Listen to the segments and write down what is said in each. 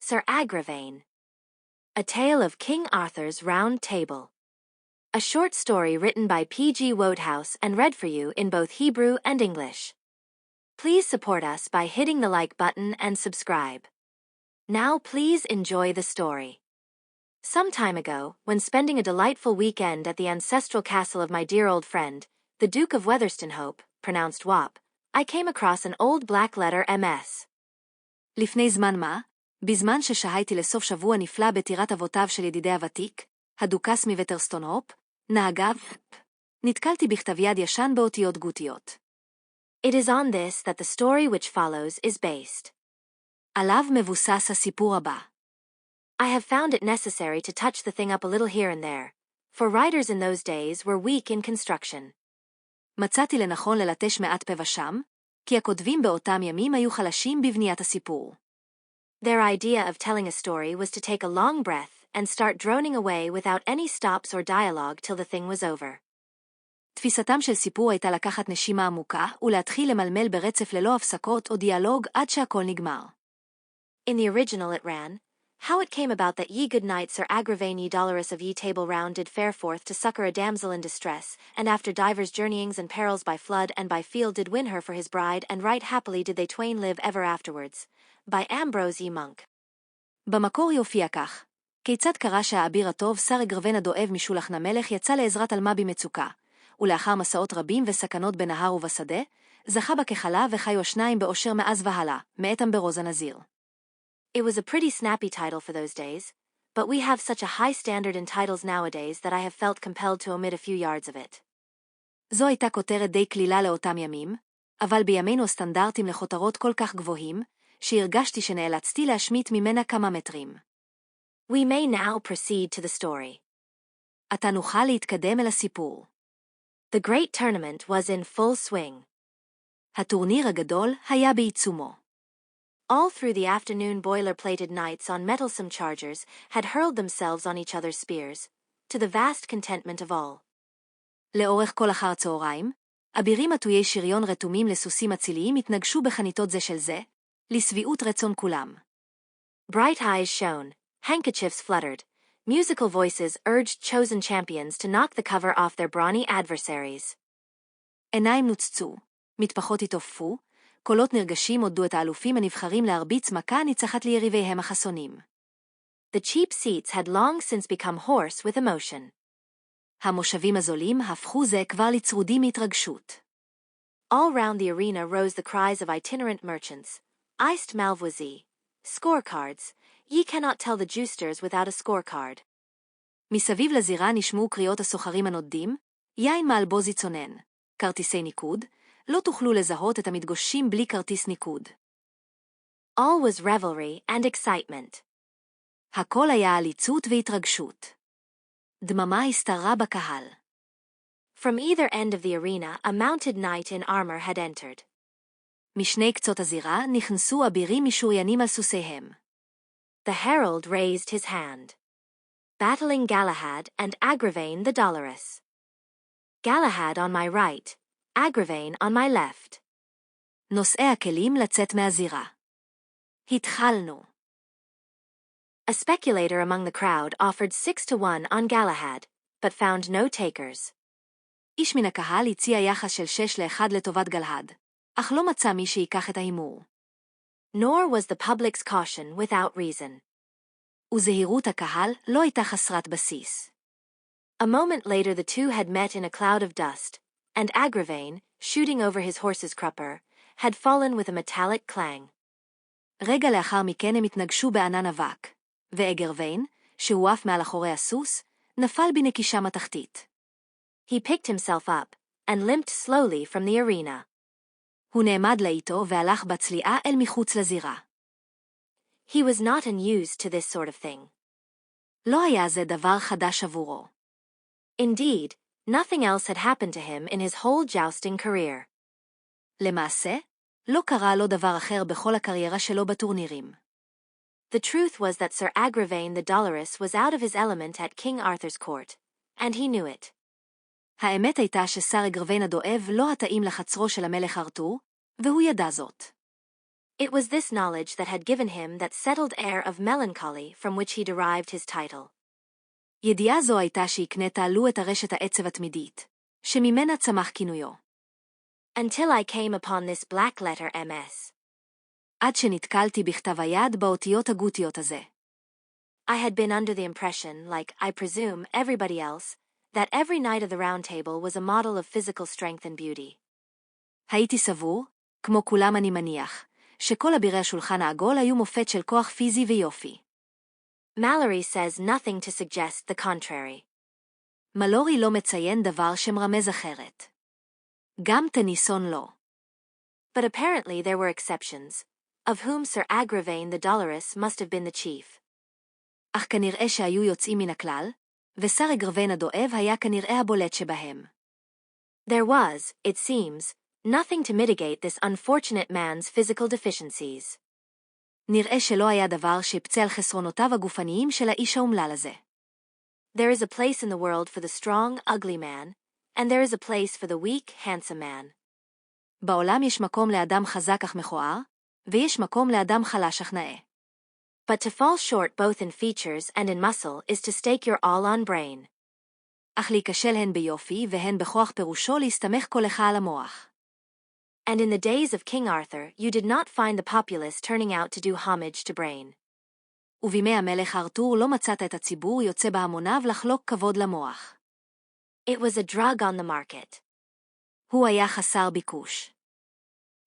Sir Agravaine. A Tale of King Arthur's Round Table. A short story written by P.G. Wodehouse and read for you in both Hebrew and English. Please support us by hitting the like button and subscribe. Now please enjoy the story. Some time ago, when spending a delightful weekend at the ancestral castle of my dear old friend, the Duke of Weatherstenhope, pronounced Wop, I came across an old black letter MS. לפני זמן מה, בזמן ששהיתי לסוף שבוע נפלא בטירת אבותיו של ידידי הוותיק, הדוכס מווטרסטונהופ, נהגיו, נתקלתי בכתב יד ישן באותיות גותיות. It is on this that the story which follows is based. עליו מבוסס הסיפור הבא. I have found it necessary to touch the thing up a little here and there, for writers in those days were weak in construction. מצאתי לנכון ללטש מעט פה ושם, כי הכותבים באותם ימים היו חלשים בבניית הסיפור. Their idea of telling a story was to take a long breath and start droning away without any stops or dialogue till the thing was over. תפיסתם של סיפור הייתה לקחת נשימה עמוקה ולהתחיל למלמל ברצף ללא הפסקות או דיאלוג עד שהכל נגמר. In the original it ran, How it came about that ye good knight Sir Agravaine ye dolorous of ye table round did fare forth to succour a damsel in distress, and after divers journeyings and perils by flood and by field did win her for his bride, and right happily did they twain live ever afterwards. By Ambrose ye Monk. במקור יופיע כך, כיצד קרה שהאביר הטוב סר אגרווין הדואב משולחן המלך יצא לעזרת עלמה במצוקה, ולאחר מסעות רבים וסכנות בנהר ובשדה, זכה בה ככלה וחיו השניים באושר מאז והלאה, מאת אמברוז הנזיר. It was a pretty snappy title for those days, but we have such a high standard in titles nowadays that I have felt compelled to omit a few yards of it. זו הייתה כותרת די כלילה לאותם ימים, אבל בימינו סטנדרטים לכותרות כל כך גבוהים, שהרגשתי שנאלצתי להשמיט ממנה כמה מטרים. We may now proceed to the story. עתה נוכל להתקדם אל הסיפור. The great tournament was in full swing. הטורניר הגדול היה בעיצומו. All through the afternoon boiler-plated knights on mettlesome chargers had hurled themselves on each other's spears, to the vast contentment of all. לאורך כל אחר צהריים, אבירים עטויי שריון רתומים לסוסים אציליים התנגשו בחניתות זה של זה, לשביעות רצון כולם. Bright eyes shone, handkerchiefs fluttered, musical voices urged chosen champions to knock the cover off their brawny adversaries. עיניים נוצצו, מטפחות התעופפו, קולות נרגשים עודדו את האלופים הנבחרים להרביץ מכה ניצחת ליריביהם החסונים. The cheap seats had long since become hoarse with emotion. המושבים הזולים הפכו זה כבר לצרודים מהתרגשות. All round the arena rose the cries of itinerant merchants. Iced Malvoisie. Scorecards. Ye cannot tell the justers without a scorecard. מסביב לזירה נשמעו קריאות הסוחרים הנודדים, יין מאלבוזי צונן, כרטיסי ניקוד, לא תוכלו לזהות את המתגושים בלי כרטיס ניקוד. All was revelry and excitement. הכל היה עליצות והתרגשות. דממה הסתרה בקהל. From either end of the arena a mounted knight in armor had entered. משני קצות הזירה נכנסו אבירים משוריינים על סוסיהם. The herald raised his hand. Battling Galahad and Agravaine the dolorous. Galahad on my right, Agravaine on my left. נושאי הכלים לצאת מהזירה. התחלנו. A speculator among the crowd offered 6-1 on Galahad, but found no takers. איש מן הקהל הציע יחס של 6-1 לטובת גלהד, אך לא מצא מי שיקח את ההימור. Nor was the public's caution without reason. וזהירות הקהל לא הייתה חסרת בסיס. A moment later the two had met in a cloud of dust, and Agravaine, shooting over his horse's crupper, had fallen with a metallic clang. רגע לאחר מכן הם התנגשו בענן אבק, ואגרווין, שהועף מעל אחורי הסוס, נפל בנקישה מתחתית. He picked himself up, and limped slowly from the arena. הוא נעמד לאיתו והלך בצליעה אל מחוץ לזירה. He was not unused to this sort of thing. לא היה זה דבר חדש עבורו. Indeed, nothing else had happened to him in his whole jousting career. למעשה, לא קרה לו דבר אחר בכל הקריירה שלו בטורנירים. The truth was that Sir Agravaine the dolorous was out of his element at King Arthur's court, and he knew it. האמת הייתה שסר אגרווין הדואב לא התאים לחצרו של המלך ארתור, והוא ידע זאת. It was this knowledge that had given him that settled air of melancholy from which he derived his title. ידיעה זו הייתה שהקנתה לו את הרשת העצב התמידית, שממנה צמח כינויו. Until I came upon this black letter MS. עד שנתקלתי בכתב היד באותיות הגותיות הזה. I had been under the impression, like, I presume, everybody else, that every knight of the Round Table was a model of physical strength and beauty. הייתי סבור, כמו כולם אני מניח, שכל אבירי השולחן העגול היו מופת של כוח פיזי ויופי. Mallory says nothing to suggest the contrary. מלורי לא מציין דבר שמרמז אחרת. גם טניסון לא. But apparently there were exceptions, of whom Sir Agravaine the Dolorous must have been the chief. אך כנראה שהיו יוצאים מן הכלל, ושר אגרווין הדואב היה כנראה הבולט שבהם. There was, it seems, nothing to mitigate this unfortunate man's physical deficiencies. נראה שלא היה דבר שיפצה על חסרונותיו הגופניים של האיש האומלל הזה. There is a place in the world for the strong, ugly man, and there is a place for the weak, handsome man. בעולם יש מקום לאדם חזק אך מכוער, ויש מקום לאדם חלש אך נאה. But to fall short both in features and in muscle is to stake your all on brain. אך להיכשל הן ביופי והן בכוח פירושו להסתמך כל אחד על המוח. And in the days of King Arthur, you did not find the populace turning out to do homage to brain. ובימי המלך ארתור לא מצאת את הציבור יוצא בהמוניו לחלוק כבוד למוח. It was a drug on the market. הוא היה חסר ביקוש.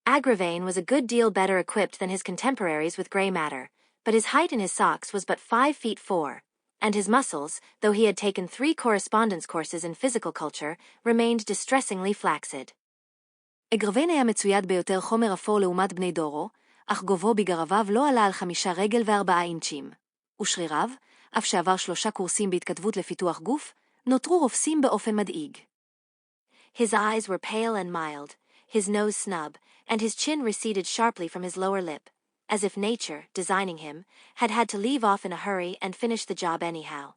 Agravaine was a good deal better equipped than his contemporaries with gray matter, but his height in his socks was but 5 feet 4, and his muscles, though he had taken 3 correspondence courses in physical culture, remained distressingly flaccid. אגרווין היה מצויד ביותר חומר אפור לעומת בני דורו, אך גובהו בגרביו לא עלה על 5 רגל ו4 אינצ'ים, ושריריו, אף שעבר 3 קורסים בהתכתבות לפיתוח גוף, נותרו רופסים באופן מדאיג. His eyes were pale and mild, his nose snub, and his chin receded sharply from his lower lip, as if nature, designing him, had had to leave off in a hurry and finish the job anyhow.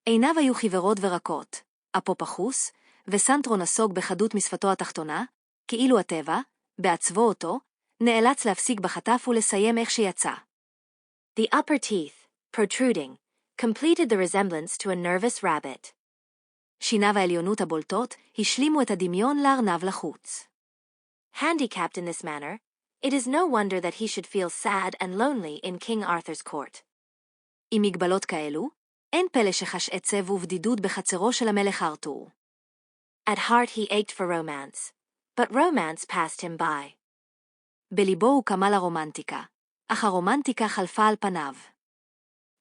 עיניו היו חיוורות ורקות, אפו פחוס, וסנטרו נסוג בחדות משפתו התחתונה, כאילו הטבע, בעצבו אותו, נאלץ להפסיק בחטף ולסיים איך שיצא. The upper teeth, protruding, completed the resemblance to a nervous rabbit. שיניו העליונות הבולטות השלימו את הדמיון לארנב לחוץ. Handicapped in this manner, it is no wonder that he should feel sad and lonely in King Arthur's court. עם מגבלות כאלו, אין פלא שחש עצב ובדידות בחצרו של המלך ארתור. At heart he ached for romance, but romance passed him by. בליבו הוא קמה לרומנטיקה, אך הרומנטיקה חלפה על פניו.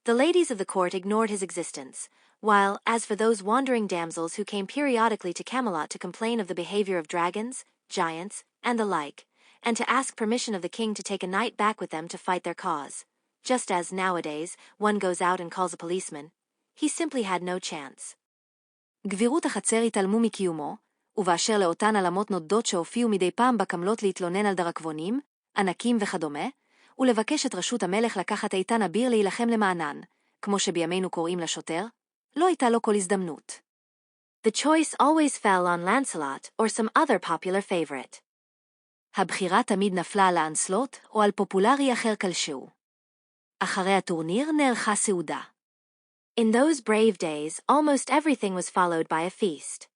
The ladies of the court ignored his existence, while, as for those wandering damsels who came periodically to Camelot to complain of the behavior of dragons, giants, and the like, and to ask permission of the king to take a knight back with them to fight their cause, just as, nowadays, one goes out and calls a policeman, he simply had no chance. גבירות החצר התעלמו מקיומו, ובאשר לאותן עלמות נודות שהופיעו מדי פעם בקמלות להתלונן על דרקבונים, ענקים וכדומה, ולבקש את רשות המלך לקחת איתן אביר להילחם למענן, כמו שבימינו קוראים לשוטר, לא הייתה לו כל הזדמנות. The choice always fell on Lancelot or some other popular favorite. הבחירה תמיד נפלה על האנסלוט או על פופולרי אחר כלשהו. אחרי הטורניר נערכה סעודה. In those brave days, almost everything was followed by a feast.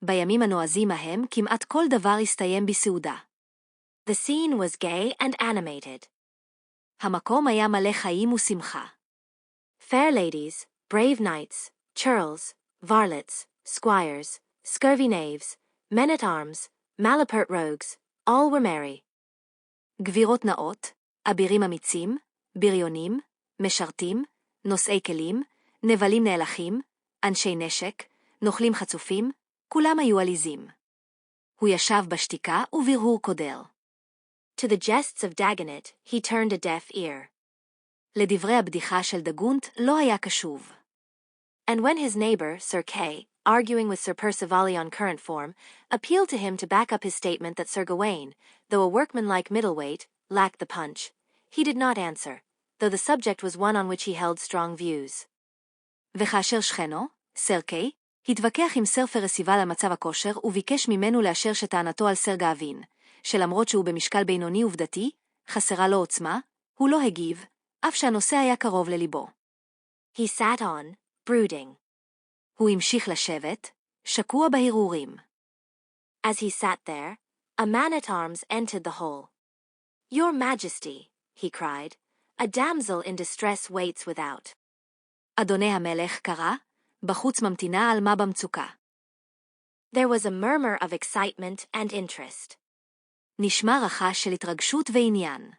בימים הנועזים ההם כמעט כל דבר הסתיים בסעודה. The scene was gay and animated. המקום היה מלא חיים ושמחה. Fair ladies, brave knights, churls, varlets, squires, scurvy knaves, men-at-arms, malapert rogues, all were merry. גבירות נאות, אבירים אמיצים, בריונים, משרתים, נושאי כלים, נבלים נאלחים, אנשי נשק, נוכלים חצופים, כולם היו עליזים. הוא ישב בשתיקה וברהור קודר. To the jests of Dagonet, he turned a deaf ear. לדברי הבדיחה של דגונט לא היה קשוב. And when his neighbor, Sir Kay, arguing with Sir Percivale on current form, appealed to him to back up his statement that Sir Gawaine, though a workmanlike middleweight, lacked the punch, he did not answer, though the subject was one on which he held strong views. וכאשר שכנו, סר קיי, התווכח עם סר פרסיבל על מצב הכושר וביקש ממנו לאשר שטענתו על סר גאווין, שלמרות שהוא במשקל בינוני עובדתי, חסרה לו עוצמה, הוא לא הגיב, אף שהנושא היה קרוב לליבו. He sat on, brooding. הוא המשיך לשבת, שקוע בהרהורים. As he sat there, a man-at-arms entered the hall. Your Majesty, he cried, a damsel in distress waits without. אדוני המלך קרא, בחוץ ממתינה עלמה במצוקה. There was a murmur of excitement and interest. נשמע רחש של התרגשות ועניין.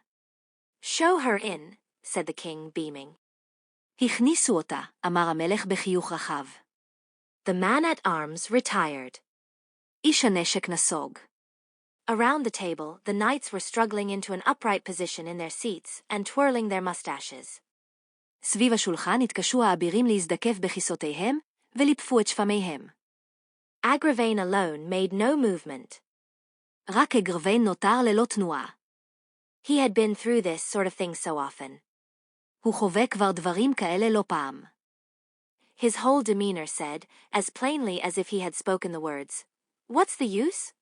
Show her in, said the king, beaming. הכניסו אותה, אמר המלך בחיוך רחב. The man-at-arms retired. איש הנשק נסוג. Around the table, the knights were struggling into an upright position in their seats and twirling their mustaches. סביב השולחן התקשו האבירים להזדקף בכיסותיהם ולפפו את שפמיהם. Agravaine alone made no movement. רק אגרוויין נותר ללא תנועה. He had been through this sort of thing so often. הוא חווה כבר דברים כאלה לא פעם. His whole demeanor said, as plainly as if he had spoken the words, "What's the use?"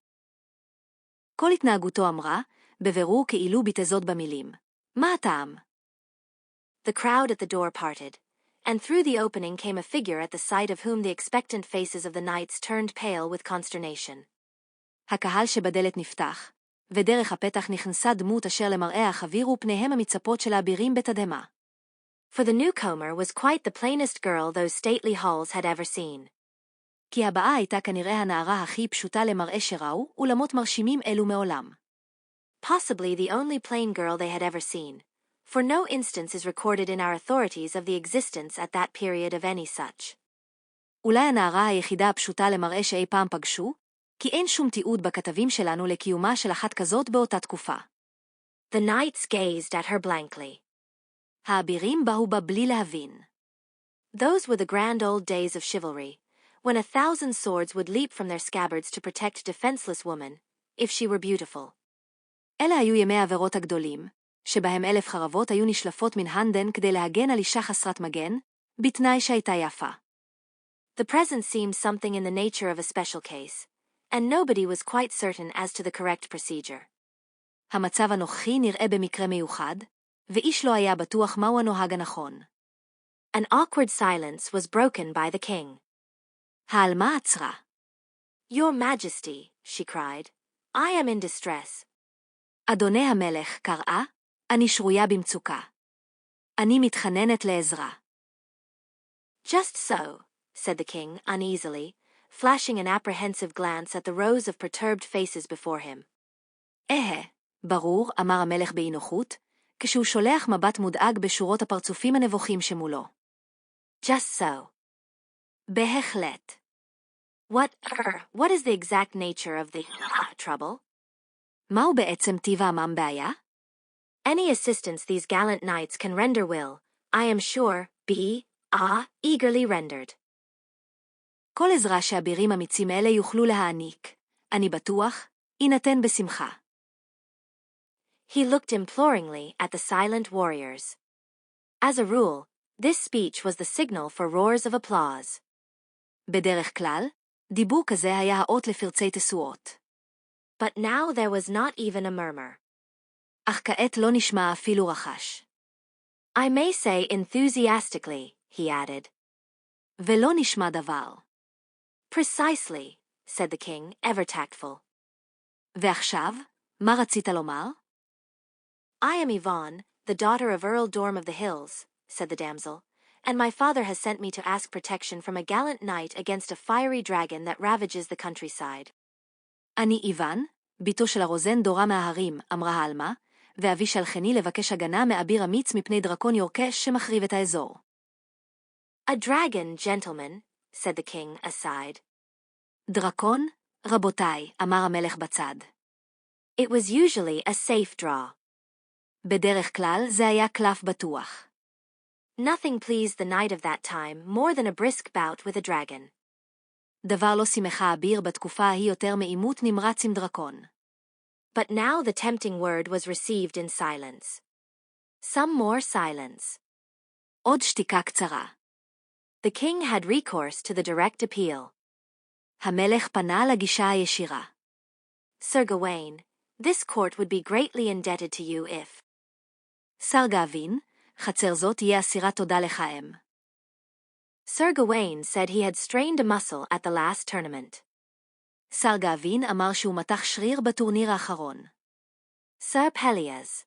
כל התנהגותו אמרה, בבירור כאילו ביטזות במילים. מה הטעם? The crowd at the door parted, and through the opening came a figure at the sight of whom the expectant faces of the knights turned pale with consternation. הקהל שבדלת נפתח, ודרך הפתח נכנסה דמות אשר למראה החביר ופניהם המצפות של האבירים בתדהמה. For the newcomer was quite the plainest girl those stately halls had ever seen. כי הבאה הייתה כנראה הנערה הכי פשוטה למראה שראו, אולמות מרשימים אלו מעולם. Possibly the only plain girl they had ever seen, for no instance is recorded in our authorities of the existence at that period of any such. אולי הנערה היחידה הפשוטה למראה שאי פעם פגשו, כי אין שום תיעוד בכתבים שלנו לקיומה של אחת כזאת באותה תקופה. The knights gazed at her blankly. האבירים באו בה בלי להבין. Those were the grand old days of chivalry, when 1,000 swords would leap from their scabbards to protect defenseless woman, if she were beautiful. אלה היו ימי העבירות הגדולים, שבהם 1,000 חרבות היו נשלפות מן הנדן כדי להגן על אישה חסרת מגן, בתנאי שהייתה יפה. The present seemed something in the nature of a special case, and nobody was quite certain as to the correct procedure. המצב הנוכחי נראה במקרה מיוחד, ואיש לא היה בטוח מהו הנוהג הנכון. An awkward silence was broken by the king. העלמה עצרה. Your Majesty, she cried, I am in distress. אדוני המלך קראה, אני שרויה במצוקה. אני מתחננת לעזרה. Just so, said the king uneasily, flashing an apprehensive glance at the rows of perturbed faces before him. ברור, אמר המלך באי-נוחות, כשהוא שולח מבט מודאג בשורות הפרצופים הנבוכים שמולו. Just so. בהחלט. What is the exact nature of the trouble? מהו בעצם טיב עמם בעיה? Any assistance these gallant knights can render will, I am sure, be, eagerly rendered. כל עזרה שאבירים אמיצים אלה יוכלו להעניק, אני בטוח, יינתן בשמחה. He looked imploringly at the silent warriors. As a rule, this speech was the signal for roars of applause. בדרך כלל, דיבור כזה היה האות לפרצי תשואות. But now there was not even a murmur. אך כעת לא נשמע אפילו רחש. I may say enthusiastically, he added. ולא נשמע דבר. Precisely, said the king, ever tactful. ועכשיו, מה רצית לומר? I am Yvonne, the daughter of Earl Dorm of the Hills, said the damsel, and my father has sent me to ask protection from a gallant knight against a fiery dragon that ravages the countryside. אני איוון, ביתו של הרוזן דורה מההרים, אמרה העלמה, ואבי שלחני לבקש הגנה מאביר אמיץ מפני דרקון יורקש שמחריב את האזור. A dragon, gentlemen, said the king aside. דרקון? רבותיי, אמר המלך בצד. It was usually a safe draw. בדרך כלל זה היה קלף בטוח. Nothing pleased the knight of that time more than a brisk bout with a dragon. דבר לא שימחה אביר בתקופה ההיא יותר מעימות נמרץ עם דרקון. But now the tempting word was received in silence. Some more silence. עוד שתיקה קצרה. The king had recourse to the direct appeal. המלך פנה לגישה הישירה. Sir Gawaine, This court would be greatly indebted to you if... Sir Agravaine, חצר זאת תהיה אסירת תודה לך אם. Sir Gawain said he had strained a muscle at the last tournament. Sir Agravaine אמר שהוא מתח שריר בטורניר האחרון. Sir Pelleas.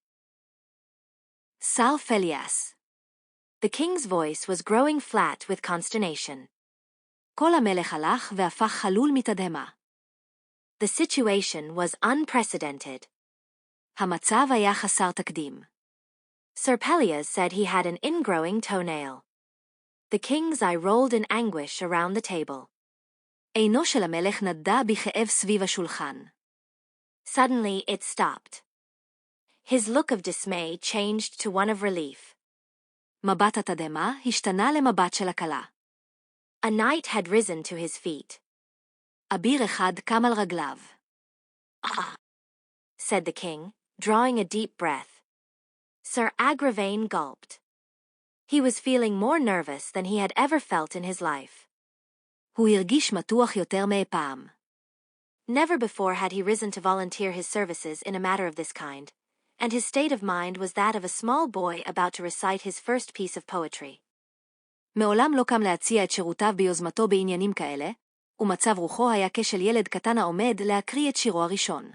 Sir Pelleas. The king's voice was growing flat with consternation. כל המלך הלך והפך חלול מתדהמה. The situation was unprecedented. המצב היה חסר תקדים. Sir Pelleas said he had an ingrowing toenail. The king's eye rolled in anguish around the table. עינו של המלך נדדה בכאב סביב השולחן. Suddenly it stopped. His look of dismay changed to one of relief. מבט התדהמה השתנה למבט של הקלה. A knight had risen to his feet. אביר אחד קם על רגליו. Ah, said the king, drawing a deep breath. Sir Agravaine gulped. He was feeling more nervous than he had ever felt in his life. הוא הרגיש מתוח יותר מאי פעם. Never before had he risen to volunteer his services in a matter of this kind, and his state of mind was that of a small boy about to recite his first piece of poetry. מעולם לא קם להציע את שירותיו ביוזמתו בעניינים כאלה, ומצב רוחו היה כשל ילד קטן העומד להקריא את שירו הראשון.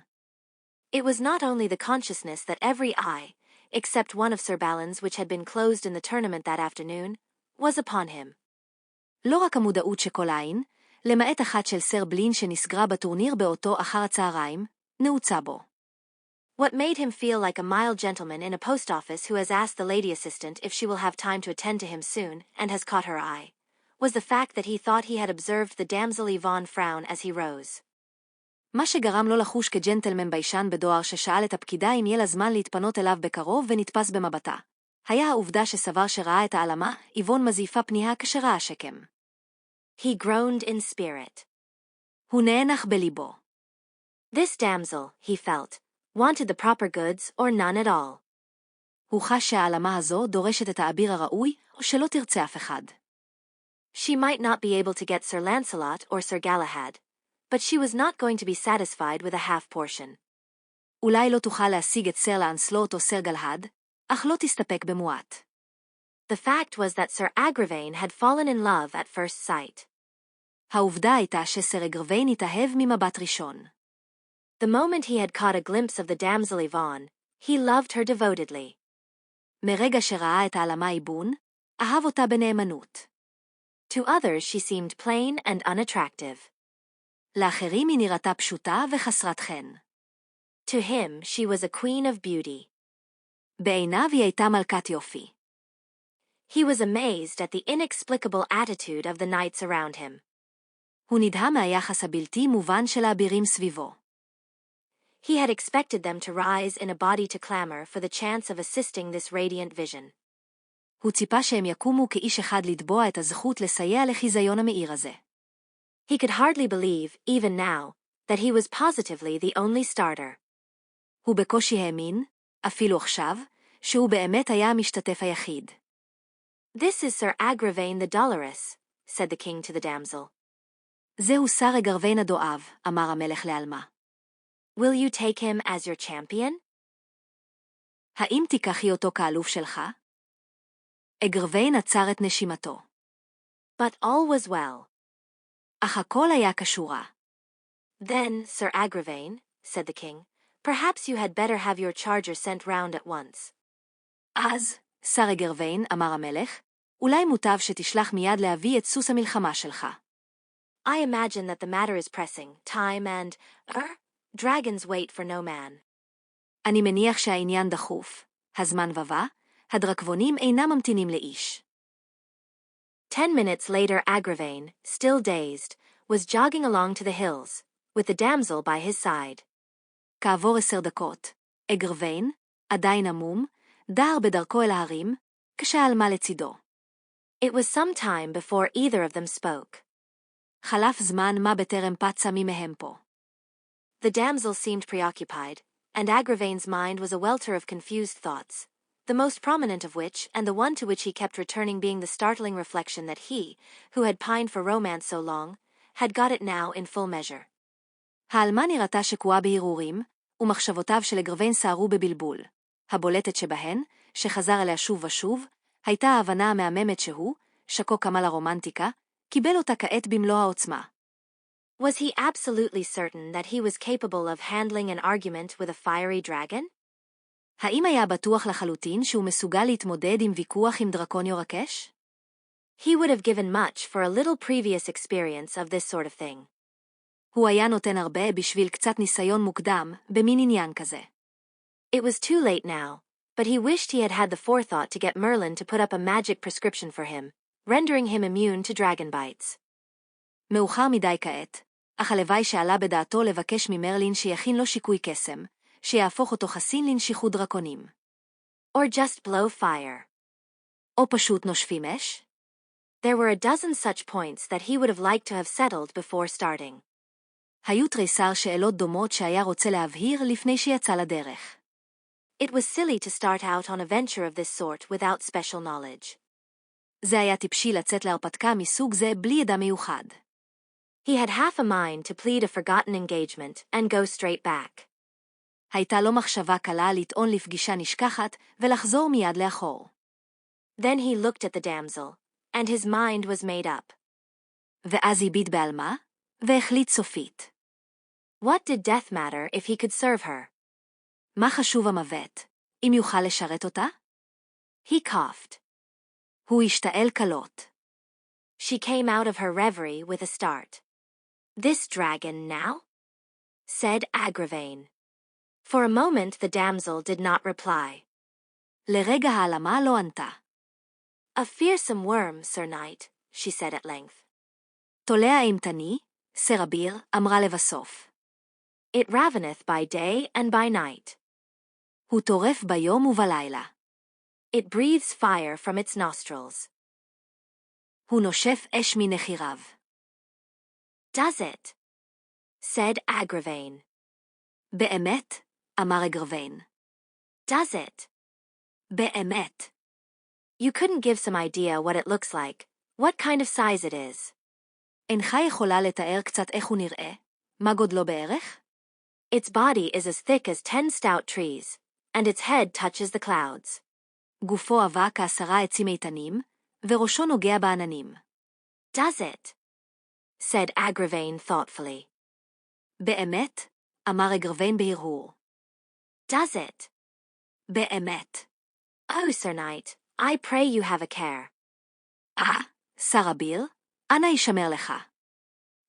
It was not only the consciousness that every eye, except one of Sir Balin's which had been closed in the tournament that afternoon, was upon him. לא רק המודעות שכל עין, למעט אחת של סר בלין שנסגרה בטורניר באותו אחר הצהריים, נעוצה בו. What made him feel like a mild gentleman in a post office who has asked the lady assistant if she will have time to attend to him soon and has caught her eye, was the fact that he thought he had observed the damsel Yvonne frown as he rose. מה שגרם לו לחוש כג'נטלמן ביישן בדואר ששאל את הפקידה אם יהיה לה זמן להתפנות אליו בקרוב ונתפס במבטה. היה העובדה שסבר שראה את העלמה, איבון מזיפה פנייה כשראה שקם. He groaned in spirit. הוא נאנח בליבו. This damsel, he felt, wanted the proper goods or none at all. הוא חש שהעלמה הזו דורשת את האביר הראוי, או שלא תרצה אף אחד. She might not be able to get Sir Lancelot or Sir Galahad, but she was not going to be satisfied with a half portion. אולי לא תוכל להשיג את סר לאנסלוט או סר גלהד, אך לא תסתפק במועט. The fact was that Sir Agravaine had fallen in love at first sight. העובדה הייתה שסר אגרוויין התאהב ממבט ראשון. The moment he had caught a glimpse of the damsel Yvonne, he loved her devotedly. מרגע שראה את העלמה איבון, אהב אותה בנאמנות. To others she seemed plain and unattractive. לאחרים היא נראתה פשוטה וחסרת חן. To him she was a queen of beauty. בעיניו היא הייתה מלכת יופי. He was amazed at the inexplicable attitude of the knights around him. הוא נדהם מהיחס הבלתי מובן של האבירים סביבו. He had expected them to rise in a body to clamor for the chance of assisting this radiant vision. הוא ציפה שהם יקומו כאיש אחד לתבוע את הזכות לסייע לחיזיון המאיר הזה. He could hardly believe, even now, that he was positively the only starter. הוא בקושי האמין, אפילו עכשיו, שהוא באמת היה המשתתף היחיד. This is Sir Agravaine the Dolorous, said the king to the damsel. זהו סר אגרוויין הדואב, אמר המלך לעלמה. Will you take him as your champion? האם תיקחי אותו כאלוף שלך? אגרוויין עצר את נשימתו. But all was well. אך הכל היה כשורה. Then, Sir Agravaine, said the king, perhaps you had better have your charger sent round at once. אז, סר אגרוויין, אמר המלך, אולי מוטב שתשלח מיד להביא את סוס המלחמה שלך. I imagine that the matter is pressing, time and, dragons wait for no man. אני מניח שהעניין דחוף, הזמן ובא, הדרקבונים אינם ממתינים לאיש. 10 minutes later Agravaine, still dazed, was jogging along to the hills, with the damsel by his side. כעבור 10 דקות, אגרוויין, עדיין עמום, דר בדרכו אל ההרים, כשהעלמה לצידו. It was some time before either of them spoke. חלף זמן מה בטרם פצה ממהם פה. The damsel seemed preoccupied, and Agravaine's mind was a welter of confused thoughts, the most prominent of which, and the one to which he kept returning, being the startling reflection that he, who had pined for romance so long, had got it now in full measure. העלמה נראתה שקועה בהרהורים, ומחשבותיו של אגרוויין סערו בבלבול. הבולטת שבהן, שחזר אליה שוב ושוב, הייתה ההבנה המהממת שהוא, שקו כמל הרומנטיקה, קיבל אותה כעת במלוא העוצמה. Was he absolutely certain that he was capable of handling an argument with a fiery dragon? האם היה בטוח לחלוטין שהוא מסוגל להתמודד עם ויכוח עם דרקון יורקש? He would have given much for a little previous experience of this sort of thing. הוא היה נותן הרבה בשביל קצת ניסיון מוקדם במין עניין כזה. It was too late now, but he wished he had had the forethought to get Merlin to put up a magic prescription for him, rendering him immune to dragon bites. מאוחר מדי כעת, אך הלוואי שעלה בדעתו לבקש ממרלין שיכין לו שיקוי קסם, שיהפוך אותו חסין לנשיכות דרקונים. Or just blow fire. או פשוט נושפים אש? There were a dozen such points that he would have liked to have settled before starting. היו תריסר שאלות דומות שהיה רוצה להבהיר לפני שיצא לדרך. It was silly to start out on a venture of this sort without special knowledge. זה היה טיפשי לצאת להרפתקה מסוג זה בלי ידע מיוחד. He had half a mind to plead a forgotten engagement and go straight back. הייתה לו מחשבה קלה לטעון לפגישה נשכחת ולחזור מיד לאחור. Then he looked at the damsel, and his mind was made up. ואז הביט בעלמה, והחליט סופית. What did death matter if he could serve her? מה חשוב המוות, אם יוכל לשרת אותה? He coughed. הוא השתעל קלות. She came out of her reverie with a start. This dragon now? Said Agravaine. For a moment the damsel did not reply. לרגע העלמה לא ענתה. A fearsome worm, Sir Knight, she said at length. תולע אימתני, סר אביר, אמרה לבסוף. It raveneth by day and by night. הוא טורף ביום ובלילה. It breathes fire from its nostrils. הוא נושף אש מנחיריו. Does it? Said Agravaine. באמת, אמר אגרוויין. Does it? באמת. You couldn't give some idea what it looks like, what kind of size it is. אינך יכולה לתאר קצת איך הוא נראה? מה גודלו בערך? Its body is as thick as 10 stout trees, and its head touches the clouds. גופו עבה כ10 עצים איתנים, וראשו נוגע בעננים. Does it? Said Agravaine thoughtfully. באמת? אמר אגרוויין בהרהור. Does it? באמת. Oh, Sir Knight, I pray you have a care. שר אביר, אנא ישמר לך.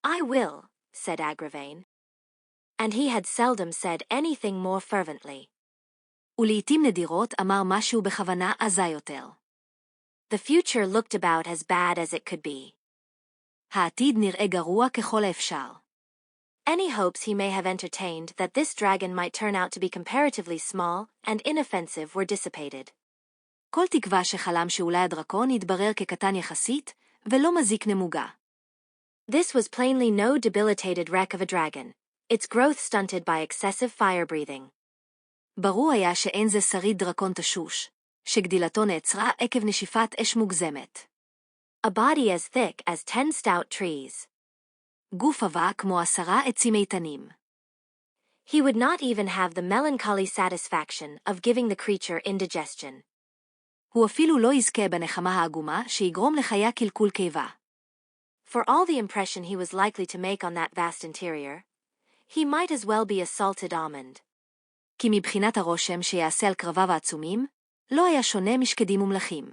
I will, said Agravaine. And he had seldom said anything more fervently. ולעיתים נדירות אמר משהו בכוונה עזה יותר. The future looked about as bad as it could be. העתיד נראה גרוע ככל האפשר. Any hopes he may have entertained that this dragon might turn out to be comparatively small and inoffensive were dissipated. כל תקווה שחלם שאולי הדרקון יתברר כקטן יחסית, ולא מזיק נמוגה. This was plainly no debilitated wreck of a dragon, its growth stunted by excessive fire-breathing. ברור היה שאין זה שריד דרקון תשוש, שגדילתו נעצרה עקב נשיפת אש מוגזמת. A body as thick as 10 stout trees. גוף עבה כמו 10 עצים איתנים. He would not even have the melancholy satisfaction of giving the creature indigestion. הוא אפילו לא יזכה בנחמה העגומה שיגרום לחיה קלקול קיבה. For all the impression he was likely to make on that vast interior, he might as well be a salted almond. כי מבחינת הרושם שיעשה על קרביו העצומים, לא היה שונה משקדים ומלכים.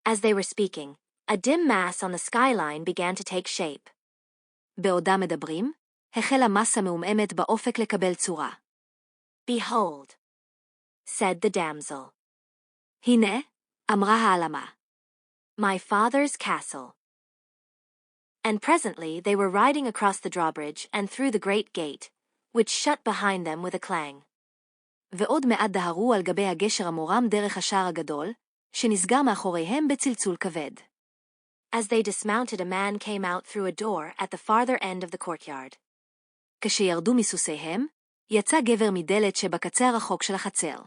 As they were speaking, a dim mass on the skyline began to take shape. בעודם מדברים, החלה מסה מעומעמת באופק לקבל צורה. Behold, said the damsel. הנה, אמרה העלמה. My father's castle. And presently they were riding across the drawbridge and through the great gate, which shut behind them with a clang. ועוד מעט דהרו על גבי הגשר המורם דרך השער הגדול, שנסגר מאחוריהם בצלצול כבד. As they dismounted, a man came out through a door at the farther end of the courtyard. כשירדו מסוסיהם, יצא גבר מדלת שבקצה הרחוק של החצר.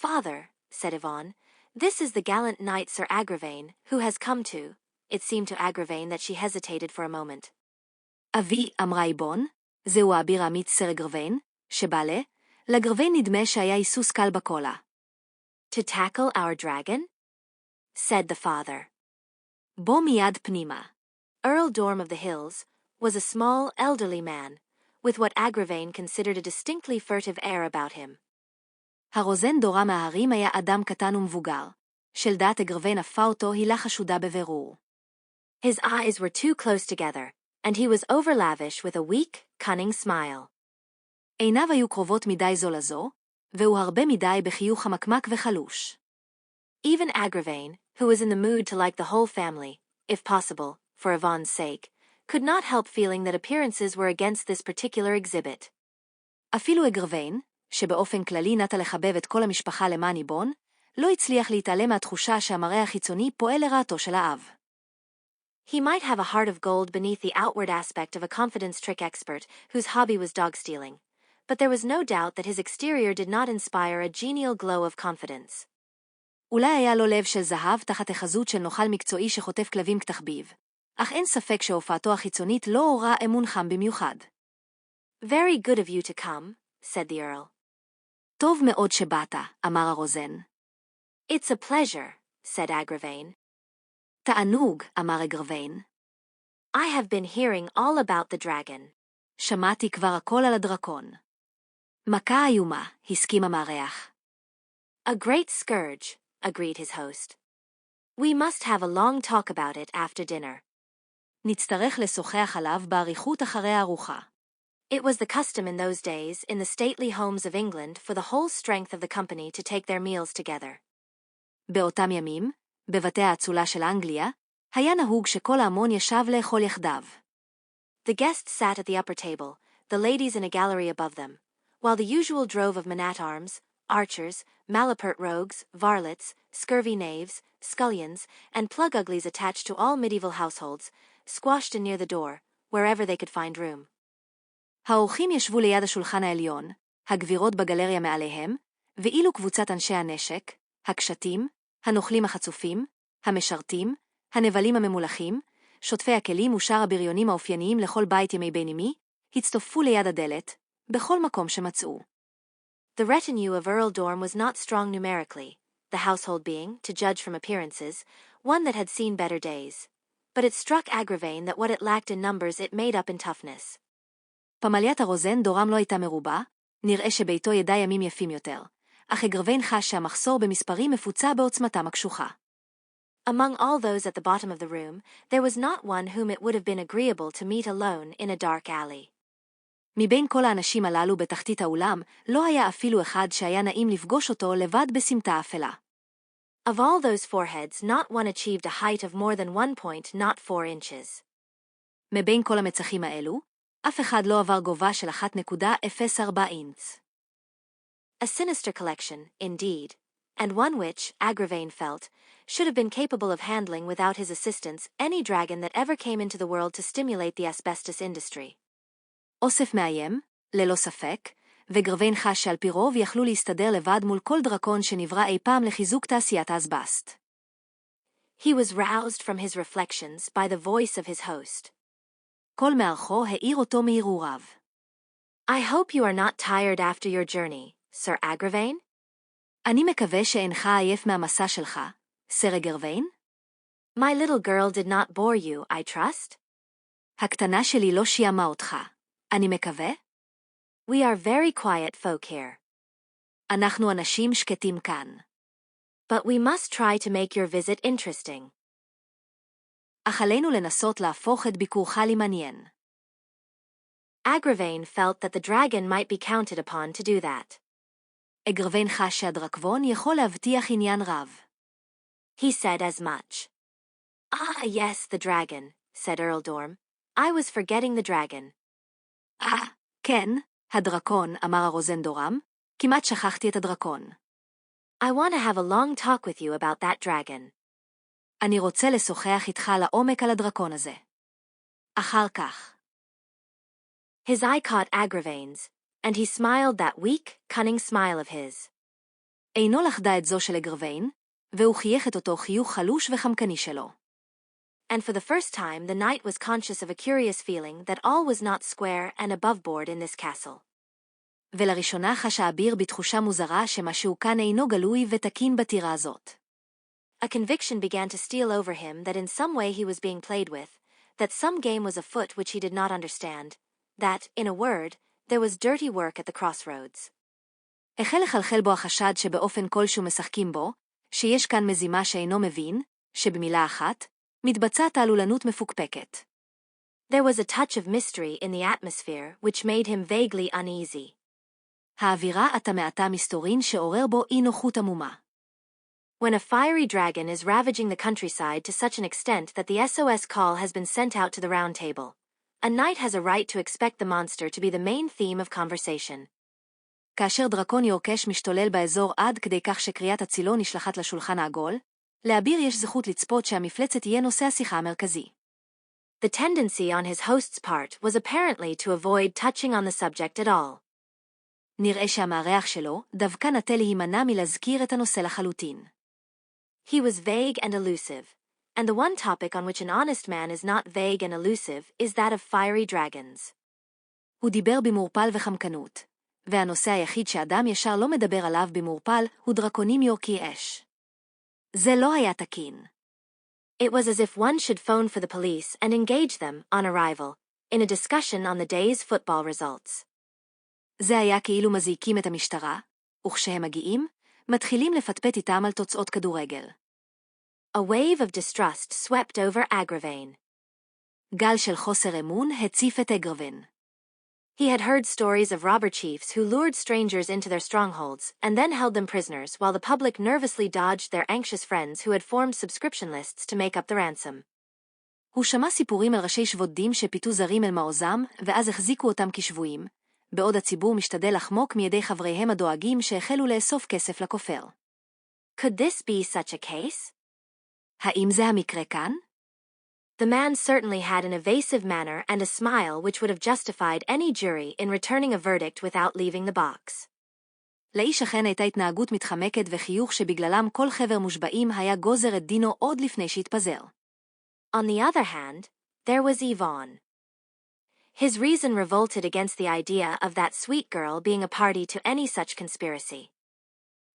Father, said Yvonne, this is the gallant knight Sir Agravaine, who has come to. It seemed to Agravaine that she hesitated for a moment. אבי, אמרה איבון, זהו האביר האמיץ סר אגרוויין, שבעלה, לאגרוויין נדמה שהיה היסוס קל בקולה. To tackle our dragon? Said the father. בוא מיד פנימה. Earl Dorm of the Hills was a small, elderly man, with what Agravaine considered a distinctly furtive air about him. הרוזן דורה מההרים היה אדם קטן ומבוגר. של דעת אגרוויין עפה אותו הילה חשודה בבירור. His eyes were too close together, and he was over-lavish with a weak, cunning smile. עיניו היו קרובות מדי זו לזו, והוא הרבה מדי בחיוך חמקמק וחלוש. Even Agravaine, who was in the mood to like the whole family, if possible, for Yvonne's sake, could not help feeling that appearances were against this particular exhibit. אפילו אגרוויין, שבאופן כללי נטה לחבב את כל המשפחה למען יבון, לא הצליח להתעלם מהתחושה שהמראה החיצוני פועל לרעתו של האב. He might have a heart of gold beneath the outward aspect of a confidence trick expert whose hobby was dog stealing, but there was no doubt that his exterior did not inspire a genial glow of confidence. אולי היה לו לב של זהב תחת החזות של נוכל מקצועי שחוטף כלבים כתחביב, אך אין ספק שהופעתו החיצונית לא עוררה אמון חם במיוחד. Very good of you to come, said the Earl. טוב מאוד שבאת, אמר הרוזן. It's a pleasure, said Agravaine. תענוג, אמר אגרוויין. I have been hearing all about the dragon. שמעתי כבר הכל על הדרקון. מכה איומה, הסכים המארח. A great scourge, agreed his host. We must have a long talk about it after dinner. נצטרך לשוחח עליו באריכות אחרי הארוחה. It was the custom in those days in the stately homes of England for the whole strength of the company to take their meals together. באותם ימים, בבתי האצולה של אנגליה, היה נהוג שכל ההמון ישב לאכול יחדיו. The guests sat at the upper table, the ladies in a gallery above them, while the usual drove of men-at-arms, archers, malapert rogues, varlets, scurvy knaves, scullions, and plug-uglies attached to all medieval households, squashed in near the door, wherever they could find room. האורחים ישבו ליד השולחן העליון, הגבירות בגלריה מעליהם, ואילו קבוצת אנשי הנשק, הקשתים, הנוכלים החצופים, המשרתים, הנבלים הממולחים, שוטפי הכלים ושאר הבריונים האופייניים לכל בית ימי בין ימי, הצטופפו ליד הדלת, בכל מקום שמצאו. The retinue of Earl Dorm was not strong numerically, the household being, to judge from appearances, one that had seen better days. But it struck Agravaine that what it lacked in numbers it made up in toughness. פמליית הרוזן דורם לא הייתה מרובה, נראה שביתו ידע ימים יפים יותר, אך אגרוויין חש שהמחסור במספרים מפוצה בעוצמתם הקשוחה. Among all those at the bottom of the room, there was not one whom it would have been agreeable to meet alone in a dark alley. מבין כל האנשים הללו בתחתית האולם, לא היה אפילו אחד שהיה נעים לפגוש אותו לבד בסמטה אפלה. Of all those foreheads, not one achieved a height of more than 1.04 inches. מבין כל המצחים האלו, אף אחד לא עבר גובה של 1.04 אינץ. A sinister collection, indeed, and one which, Agravaine felt, should have been capable of handling without his assistance any dragon that ever came into the world to stimulate the asbestos industry. אוסף מאיים, ללא ספק, ואגרוויין חש שעל פי רוב יכלו להסתדר לבד מול כל דרקון שנברא אי פעם לחיזוק תעשיית האסבסט. He was roused from his reflections by the voice of his host. כל מארחו העיר אותו מהרהוריו. I hope you are not tired after your journey, Sir Agravaine? אני מקווה שאינך עייף מהמסע שלך, סר אגרוויין? My little girl did not bore you, I trust? הקטנה שלי לא שיאמה אותך, אני מקווה? We are very quiet folk here. אנחנו אנשים שקטים כאן. But we must try to make your visit interesting. אך עלינו לנסות להפוך את ביקורך למעניין. Agravaine felt that the dragon might be counted upon to do that. אגרוויין חש שהדרקבון יכול להבטיח עניין רב. He said as much. Ah, yes, the dragon, said Earl Dorm. I was forgetting the dragon. כן, הדרקון, אמר הרוזן דורם, כמעט שכחתי את הדרקון. I want to have a long talk with you about that dragon. אני רוצה לשוחח איתך לעומק על הדרקון הזה. אחר כך. His eye caught Agravaine's, and he smiled that weak, cunning smile of his. עינו לחדה את זו של אגרוויין, והוא חייך את אותו חיוך חלוש וחמקני שלו. And for the first time the knight was conscious of a curious feeling that all was not square and above board in this castle. ולראשונה חש האביר בתחושה מוזרה שמשהו כאן אינו גלוי ותקין בטירה הזאת. A conviction began to steal over him that in some way he was being played with, that some game was afoot which he did not understand, that, in a word, there was dirty work at the crossroads. החל לחלחל בו החשד שבאופן כלשהו משחקים בו, שיש כאן מזימה שאינו מבין, שבמילה אחת, מתבצעת תעלולנות מפוקפקת. There was a touch of mystery in the atmosphere which made him vaguely uneasy. האווירה עתה מעתה מסתורין שעורר בו אי נוחות עמומה. When a fiery dragon is ravaging the countryside to such an extent that the SOS call has been sent out to the round table, a knight has a right to expect the monster to be the main theme of conversation. כאשר דרקון יורקש משתולל באזור עד כדי כך שקריאת הצילו נשלחת לשולחן העגול, לאביר יש זכות לצפות שהמפלצת יהיה נושא השיחה המרכזי. The tendency on his host's part was apparently to avoid touching on the subject at all. נראה שהמארח שלו דווקא נטה להימנע מלהזכיר את הנושא לחלוטין. He was vague and elusive, and the one topic on which an honest man is not vague and elusive is that of fiery dragons. הוא דיבר במורפל וחמקנות, והנושא היחיד שאדם ישר לא מדבר עליו במורפל הוא דרקונים יורקי אש. זה לא היה תקין. It was as if one should phone for the police and engage them, on arrival, in a discussion on the day's football results. זה היה כאילו מזעיקים את המשטרה, וכשהם מגיעים, מתחילים לפטפט איתם על תוצאות כדורגל. A wave of distrust swept over Agravaine. גל של חוסר אמון הציף את אגרווין. He had heard stories of robber chiefs who lured strangers into their strongholds and then held them prisoners while the public nervously dodged their anxious friends who had formed subscription lists to make up the ransom. הוא שמע סיפורים על ראשי שבודים שפיתו זרים אל מעוזם ואז החזיקו אותם כשבויים, בעוד הציבור משתדל לחמוק מידי חבריהם הדואגים שהחלו לאסוף כסף לכופר. Could this be such a case? האם זה המקרה כאן? The man certainly had an evasive manner and a smile which would have justified any jury in returning a verdict without leaving the box. לאיש אכן הייתה התנהגות מתחמקת וחיוך שבגללם כל חבר מושבעים היה גוזר את דינו עוד לפני שהתפזר. On the other hand, there was Yvonne. His reason revolted against the idea of that sweet girl being a party to any such conspiracy.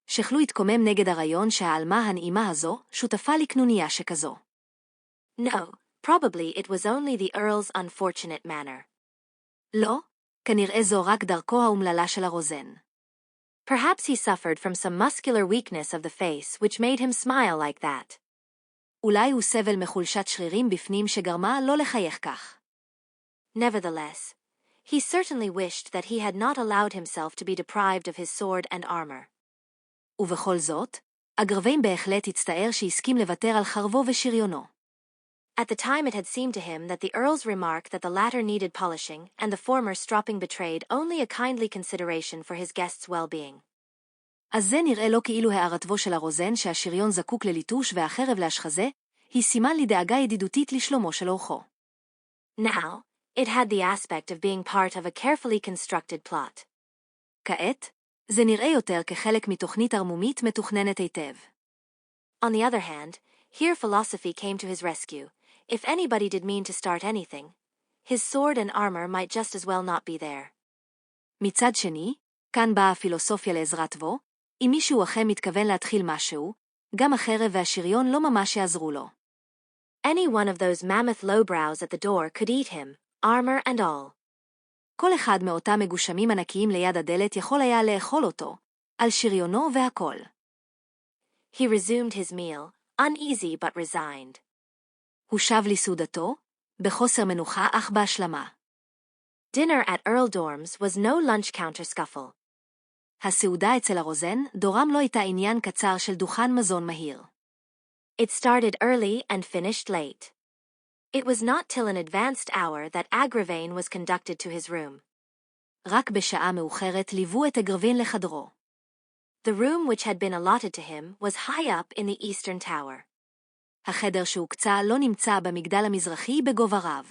שכלו התקומם נגד הרעיון שהעלמה הנעימה הזו שותפה לקנוניה שכזו. No, probably it was only the Earl's unfortunate manner. לא, כנראה זו רק דרכו האומללה של הרוזן. Perhaps he suffered from some muscular weakness of the face which made him smile like that. אולי הוא סבל מחולשת שרירים בפנים שגרמה לא לחייך כך. Nevertheless, he certainly wished that he had not allowed himself to be deprived of his sword and armor. ובכל זאת, אגרווין בהחלט הצטער שהסכים לוותר על חרבו ושריונו. At the time it had seemed to him that the Earl's remark that the latter needed polishing and the former stropping betrayed only a kindly consideration for his guest's well-being. אז זה נראה לו כאילו הערתו של הרוזן שהשריון זקוק לליטוש והחרב להשחזה, היא סימן לדאגה ידידותית לשלומו של אורחו. Now, it had the aspect of being part of a carefully constructed plot. כעת, זה נראה יותר כחלק מתוכנית ערמומית מתוכננת היטב. On the other hand, here philosophy came to his rescue. If anybody did mean to start anything, his sword and armor might just as well not be there. מצד שני, כאן באה הפילוסופיה לעזרת בו, אם מישהו אכן מתכוון להתחיל משהו, גם החרב והשריון לא ממש יעזרו לו. Any one of those mammoth lowbrows at the door could eat him, armor and all. כל אחד מאותם מגושמים ענקיים ליד הדלת יכול היה לאכול אותו, על שריונו והכל. He resumed his meal, uneasy but resigned. הוא שב לסעודתו, בחוסר מנוחה אך בהשלמה. Dinner at Earl Dorm's was no lunch counter scuffle. הסעודה אצל הרוזן דורם לא הייתה עניין קצר של דוכן מזון מהיר. It started early and finished late. It was not till an advanced hour that Agravaine was conducted to his room. רק בשעה מאוחרת ליוו את אגרווין לחדרו. The room which had been allotted to him was high up in the eastern tower. החדר שהוקצה לא נמצא במגדל המזרחי בגובה רב.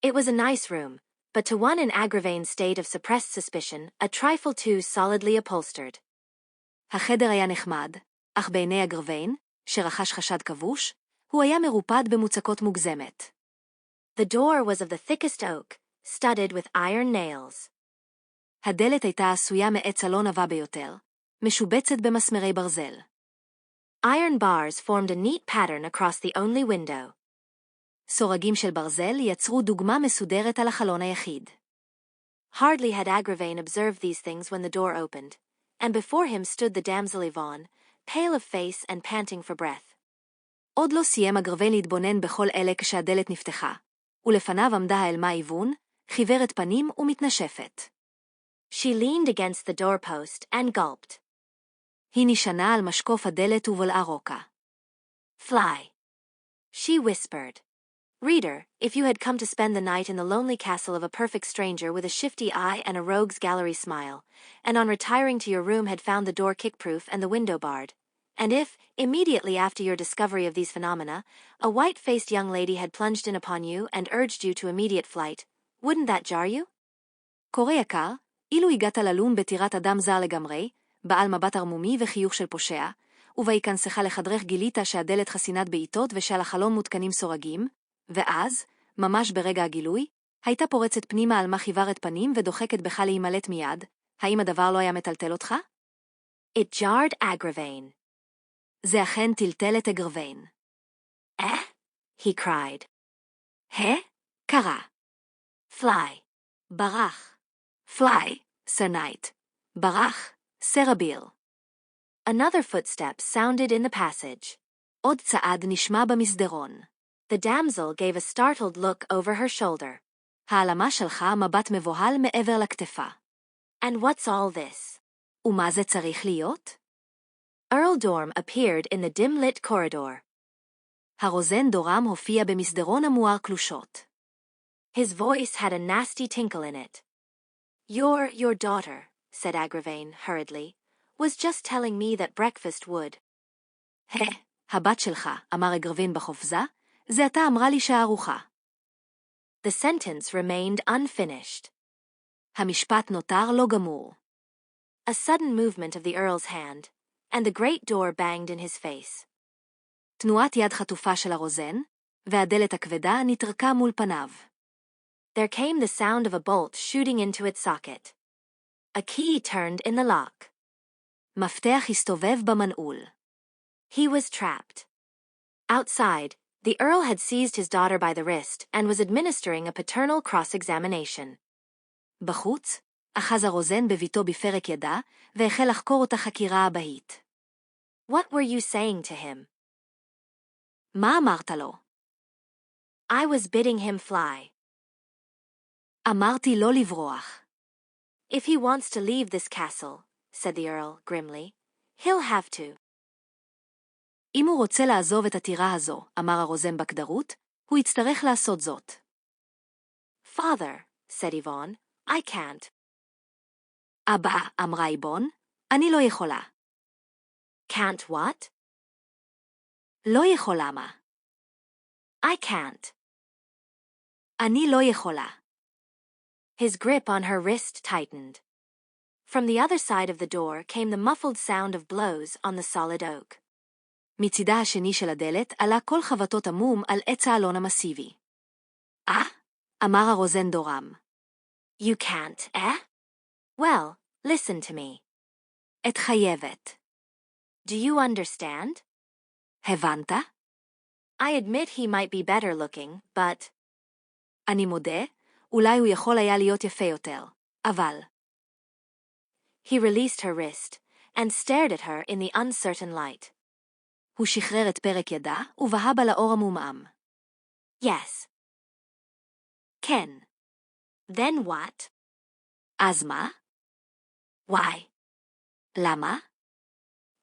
It was a nice room, but to one in Agravaine's state of suppressed suspicion, a trifle too solidly upholstered. החדר היה נחמד, אך בעיני אגרווין, שרחש חשד כבוש, הוא היה מרופד במוצקות מוגזמת. The door was of the thickest oak, studded with iron nails. הדלת הייתה עשויה מעץ אלון עבה ביותר, משובצת במסמרי ברזל. Iron bars formed a neat pattern across the only window. סורגים של ברזל יצרו דוגמה מסודרת על החלון היחיד. Hardly had Agravaine observed these things when the door opened, and before him stood the damsel Yvonne, pale of face and panting for breath. עוד לא סיים אגרוויין להתבונן בכל אלה כשהדלת נפתחה, ולפניו עמדה האלמה איוון, חיוורת פנים ומתנשפת. She leaned against the doorpost and gulped. היא נשענה על משקוף הדלת ובולעה רוקה. Fly. She whispered. Reader, if you had come to spend the night in the lonely castle of a perfect stranger with a shifty eye and a rogue's gallery smile, and on retiring to your room had found the door kick-proof and the window barred, and if, immediately after your discovery of these phenomena, a white-faced young lady had plunged in upon you and urged you to immediate flight, wouldn't that jar you? קורא יקר, אילו הגעת ללון בטירת אדם זר לגמרי, בעל מבט ערמומי וחיוך של פושע, ובהיכנסך לחדרך גילית שהדלת חסינת בעיטות ושעל החלון מותקנים סורגים, ואז, ממש ברגע הגילוי, הייתה פורצת פנימה על מה חיוורת פנים ודוחקת בך להימלט מיד. האם הדבר לא היה מטלטל אותך? It jarred Agravaine. זה אכן טלטל את אגרוויין. He cried. קרא. Fly. ברח. Fly, Sir Knight. ברח, Sir Agravaine. Another footstep sounded in the passage. עוד צעד נשמע במסדרון. The damsel gave a startled look over her shoulder. העלמה שלחה מבט מבוהל מעבר לכתפה. And what's all this? ומה זה צריך להיות? Earl Dorm appeared in the dim-lit corridor. הרוזן דורם הופיע במסדרון המואר קלושות. His voice had a nasty tinkle in it. Your daughter, said Agravaine hurriedly, was just telling me that breakfast would. הבת שלך, אמר אגרווין בחופזה, זה עתה אמרה לי שהארוחה. The sentence remained unfinished. המשפט נותר לא גמור. A sudden movement of the Earl's hand, and the great door banged in his face. תנועת יד חטופה של הרוזן, והדלת הכבדה נטרקה מול פניו. There came the sound of a bolt shooting into its socket. A key turned in the lock. מפתח הסתובב במנעול. He was trapped. Outside, the Earl had seized his daughter by the wrist and was administering a paternal cross-examination. בחוץ, אחז הרוזן בביתו בפרק ידה, והחל לחקור אותה חקירה אבהית. What were you saying to him? מה אמרת לו? I was bidding him fly. אמרתי לא לברוח. If he wants to leave this castle, said the Earl grimly, he'll have to. אם הוא רוצה לעזוב את הטירה הזו, אמר הרוזן בקדרות, הוא יצטרך לעשות זאת. Father, said Yvonne, I can't. אבא, אמרה איבון, אני לא יכולה. Can't what? לא יכולה מה. I can't. אני לא יכולה. His grip on her wrist tightened. From the other side of the door came the muffled sound of blows on the solid oak. מצידה השני של הדלת עלה כל חבטות עמום על עץ האלון המסיבי. אמר הרוזן דורם. You can't, Well, listen to me. את חייבת. Do you understand? הבנת? I admit he might be better looking, but... אני מודה, אולי הוא יכול היה להיות יפה יותר, אבל... He released her wrist, and stared at her in the uncertain light. הוא שחרר את פרק ידה, ובהה בה לאור המומעם. Yes. כן. Then what? אז מה? Why? למה?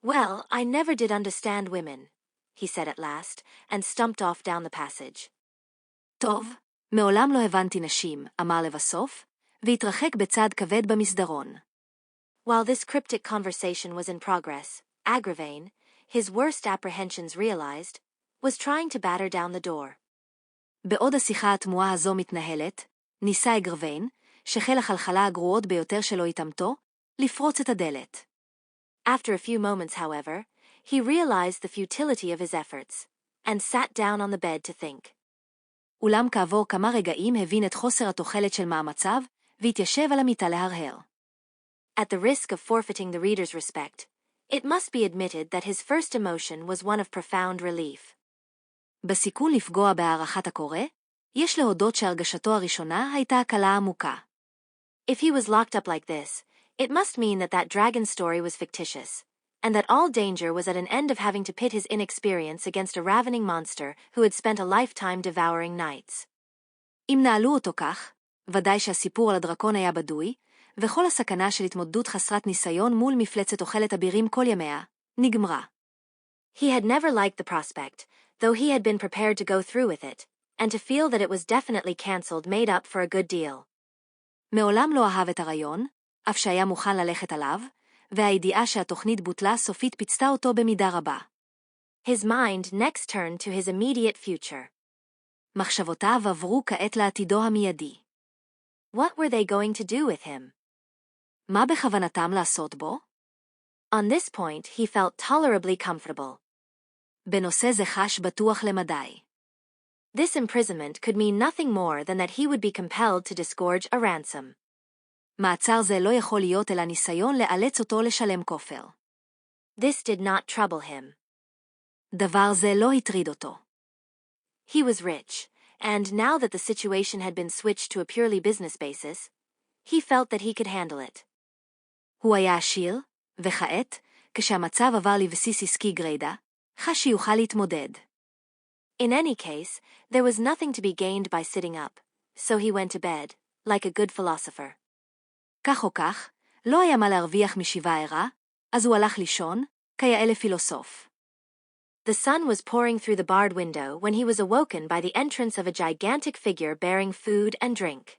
Well, I never did understand women, he said at last, and stumped off down the passage. טוב, מעולם לא הבנתי נשים, אמר לבסוף, והתרחק בצעד כבד במסדרון. While this cryptic conversation was in progress, Agravaine, his worst apprehensions realized, was trying to batter down the door. בעוד השיחה התמוהה הזו מתנהלת, ניסה אגרוויין, שחיל החלחלה הגרועות ביותר שלו התאמתו, לפרוץ את הדלת. After a few moments, however, he realized the futility of his efforts, and sat down on the bed to think. אולם כעבור כמה רגעים הבין את חוסר התוחלת של מאמציו, והתיישב על המיטה להרהר. At the risk of forfeiting the reader's respect, it must be admitted that his first emotion was one of profound relief. בסיכון לפגוע בהערכת הקורא, יש להודות שהרגשתו הראשונה הייתה הקלה עמוקה. If he was locked up like this, it must mean that that dragon story was fictitious, and that all danger was at an end of having to pit his inexperience against a ravening monster who had spent a lifetime devouring knights. אם נעלו אותו כך, ודאי שהסיפור על הדרקון היה בדוי, וכל הסכנה של התמודדות חסרת ניסיון מול מפלצת אוכלת אבירים כל ימיה, נגמרה. He had never liked the prospect, though he had been prepared to go through with it, and to feel that it was definitely cancelled made up for a good deal. מעולם לא אהב את הרעיון, אף שהיה מוכן ללכת עליו, והידיעה שהתוכנית בוטלה סופית פיצתה אותו במידה רבה. His mind next turned to his immediate future. מחשבותיו עברו כעת לעתידו המיידי. What were they going to do with him? מה בכוונתם לעשות בו? On this point he felt tolerably comfortable. בנושא זה חש בטוח למדי. This imprisonment could mean nothing more than that he would be compelled to disgorge a ransom. מעצר זה לא יכול להיות אלא ניסיון לאלץ אותו לשלם כופר. This did not trouble him. דבר זה לא הטריד אותו. He was rich, and now that the situation had been switched to a purely business basis, he felt that he could handle it. הוא היה עשיר, וכעת, כשהמצב עבר לבסיס עסקי גרידא, חש שיוכל להתמודד. In any case, there was nothing to be gained by sitting up, so he went to bed, like a good philosopher. כך או כך, לא היה מה להרוויח משיבה ערה, אז הוא הלך לישון, כיאה לפילוסוף. The sun was pouring through the barred window when he was awoken by the entrance of a gigantic figure bearing food and drink.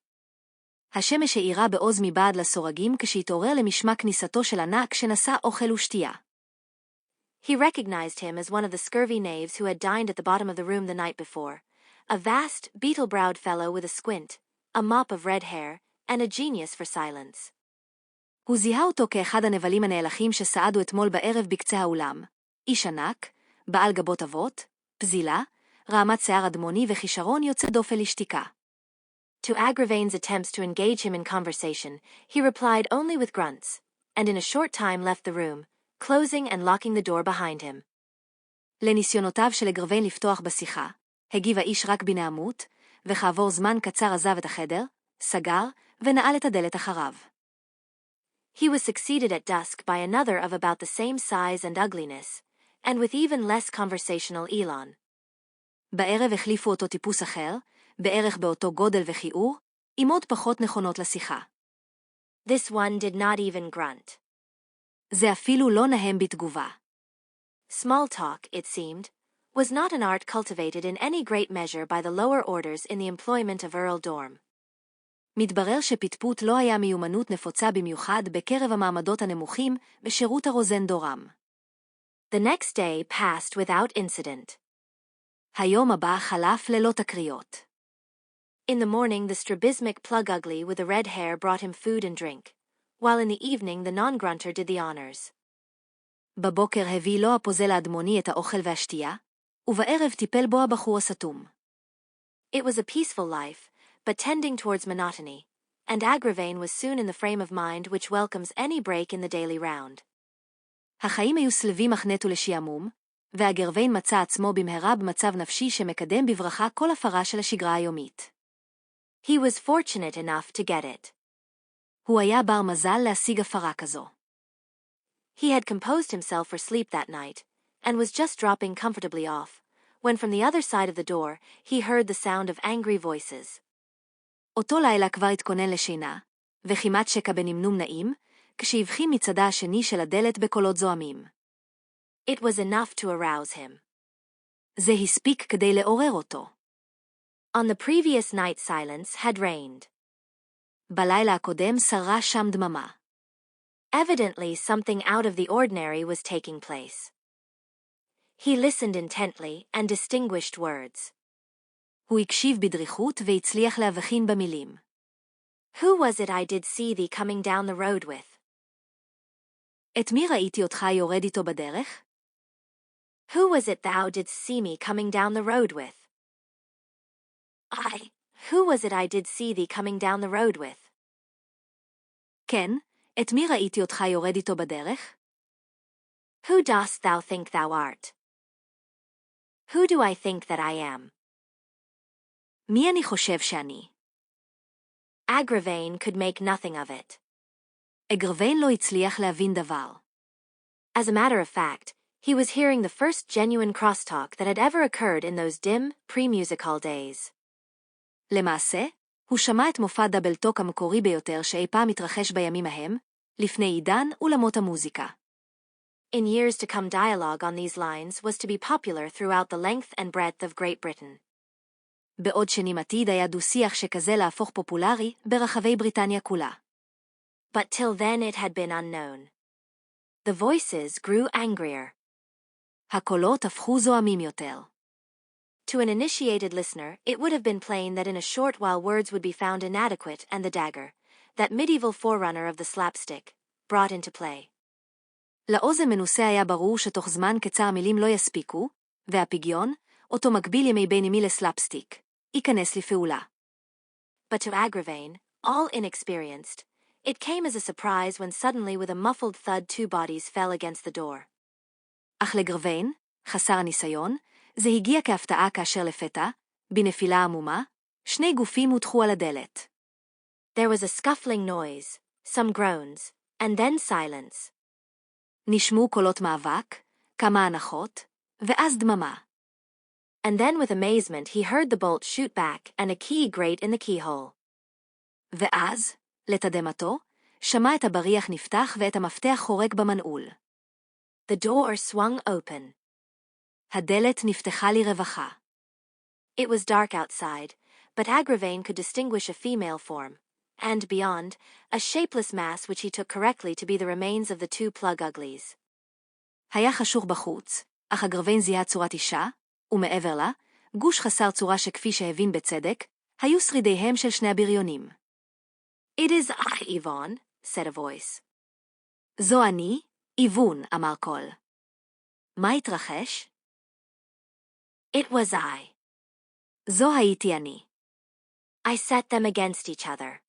השמש האירה בעוז מבעד לסורגים כשהתעורר למשמע כניסתו של ענק שנשא אוכל ושתייה. He recognized him as one of the scurvy knaves who had dined at the bottom of the room the night before, a vast, beetle-browed fellow with a squint, a mop of red hair, and a genius for silence. הוא זיהה אותו כאחד הנבלים הנאלחים שסעדו אתמול בערב בקצה האולם, איש ענק, בעל גבות אבות, פזילה, רעמת שיער אדמוני וכישרון יוצא דופן לשתיקה. To Agravaine's attempts to engage him in conversation, he replied only with grunts, and in a short time left the room, closing and locking the door behind him. לניסיונותיו של אגרוויין לפתוח בשיחה, הגיב האיש רק בנעמות, וכעבור זמן קצר עזב את החדר, סגר, ונעל את הדלת אחריו. He was succeeded at dusk by another of about the same size and ugliness, and with even less conversational elan. בערב החליפו אותו טיפוס אחר, בערך באותו גודל וכיעור, עם עוד פחות נכונות לשיחה. This one did not even grunt. זה אפילו לא נהם בתגובה. Small talk, it seemed, was not an art cultivated in any great measure by the lower orders in the employment of Earl Dorm. מתברר שפטפוט לא היה מיומנות נפוצה במיוחד בקרב המעמדות הנמוכים בשירות הרוזן דורם. The next day passed without incident. היום הבא חלף ללא תקריות. In the morning the strabismic plug ugly with the red hair brought him food and drink, while in the evening the non-grunter did the honors. בבוקר הביא לו הפוזל האדמוני את האוכל והשתייה, ובערב טיפל בו הבחור הסתום. It was a peaceful life, but tending towards monotony, and Agravaine was soon in the frame of mind which welcomes any break in the daily round. החיים היו סלבים אך נטו לשעמום, ואגרוויין מצא עצמו במהרה במצב נפשי שמקדם בברכה כל הפרה של השגרה היומית. He was fortunate enough to get it. הוא היה בר מזל להשיג הפרה כזו. He had composed himself for sleep that night, and was just dropping comfortably off, when from the other side of the door he heard the sound of angry voices. אותו לילה כבר התכונן לשינה, וכמעט שקע בנמנום נעים, כשהבחין מצדה השני של הדלת בקולות זועמים. It was enough to arouse him. זה הספיק כדי לעורר אותו. On the previous night silence had reigned. בלילה הקודם שרה שם דממה. Evidently something out of the ordinary was taking place. He listened intently and distinguished words. הוא הקשיב בדריכות והצליח להבחין במילים. Who was it I did see thee coming down the road with? את מי ראיתי אותך יורד איתו בדרך? Who was it thou didst see me coming down the road with? Who was it I did see thee coming down the road with? כן, את מי ראיתי אותך יורד איתו בדרך? Who dost thou think thou art? Who do I think that I am? מי אני חושב שאני? Agravaine could make nothing of it. אגרוויין לא הצליח להבין דבר. As a matter of fact, he was hearing the first genuine crosstalk that had ever occurred in those dim, pre-musical days. למעשה, הוא שמע את מופע דאבל-טוק המקורי ביותר שאי פעם התרחש בימים ההם, לפני עידן אולמות המוזיקה. In years to come, dialogue on these lines was to be popular throughout the length and breadth of Great Britain. בעוד שנים עתיד היה דו-שיח שכזה להפוך פופולרי ברחבי בריטניה כולה. But till then it had been unknown. The voices grew angrier. הקולות הפכו זועמים יותר. To an initiated listener, it would have been plain that in a short while words would be found inadequate and the dagger, that medieval forerunner of the slapstick, brought into play. לאוזן מנוסה היה ברור שתוך זמן קצר מילים לא יספיקו, והפיגיון, אותו מקביל ימי בין ימי לסלאפסטיק, ייכנס לפעולה. But to Agravaine, all inexperienced, it came as a surprise when suddenly with a muffled thud 2 bodies fell against the door. אך לגרוויין, חסר הניסיון, זה הגיע כהפתעה כאשר לפתע, בנפילה עמומה, 2 גופים הוטחו על הדלת. There was a scuffling noise, some groans, and then silence. נשמעו קולות מאבק, כמה הנחות, ואז דממה. And then with amazement he heard the bolt shoot back and a key grate in the keyhole. ואז, לתדהמתו, שמע את הבריח נפתח ואת המפתח חורק במנעול. The door swung open. הדלת נפתחה לרווחה. It was dark outside, but Agravaine could distinguish a female form, and beyond, a shapeless mass which he took correctly to be the remains of the 2 plug uglies. היה חשוך בחוץ, אך אגרוויין זיהה צורת אישה, ומעבר לה, גוש חסר צורה שכפי שהבין בצדק, היו שרידיהם של 2 הבריונים. It is I, Yvonne, said a voice. זו אני, איוון, אמר קול. מה התרחש? It was I. זו הייתי אני. I set them against each other.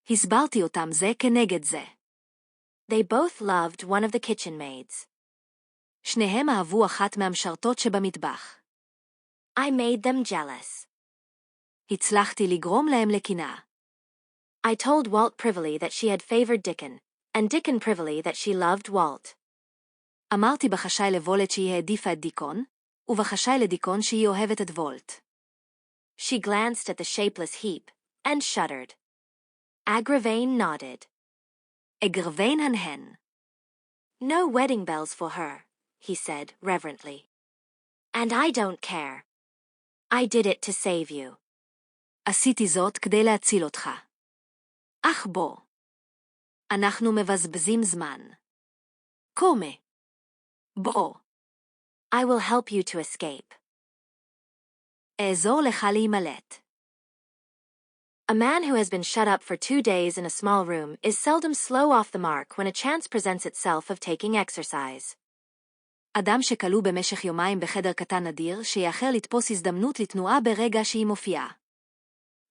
הסברתי אותם זה כנגד זה. They both loved one of the kitchen maids. שניהם אהבו אחת מהמשרתות שבמטבח. I made them jealous. הצלחתי לגרום להם לקנאה. I told Walt privily that she had favored Dickon, and Dickon privily that she loved Walt. אמרתי בחשאי לוולט שהיא העדיפה את דיקון, ובחשאי לדיקון שהיא אוהבת את וולט. She glanced at the shapeless heap, and shuddered. Agravaine nodded. אגרוויין הנהן. No wedding bells for her, he said reverently. And I don't care. I did it to save you. עשיתי זאת כדי להציל אותך. אך בוא. אנחנו מבזבזים זמן. קומה. בוא. I will help you to escape. אעזור לך להימלט. A man who has been shut up for 2 days in a small room is seldom slow off the mark when a chance presents itself of taking exercise. אדם שכלוא במשך יומיים בחדר קטן נדיר, שיאחר לתפוס הזדמנות לתנועה ברגע שהיא מופיעה.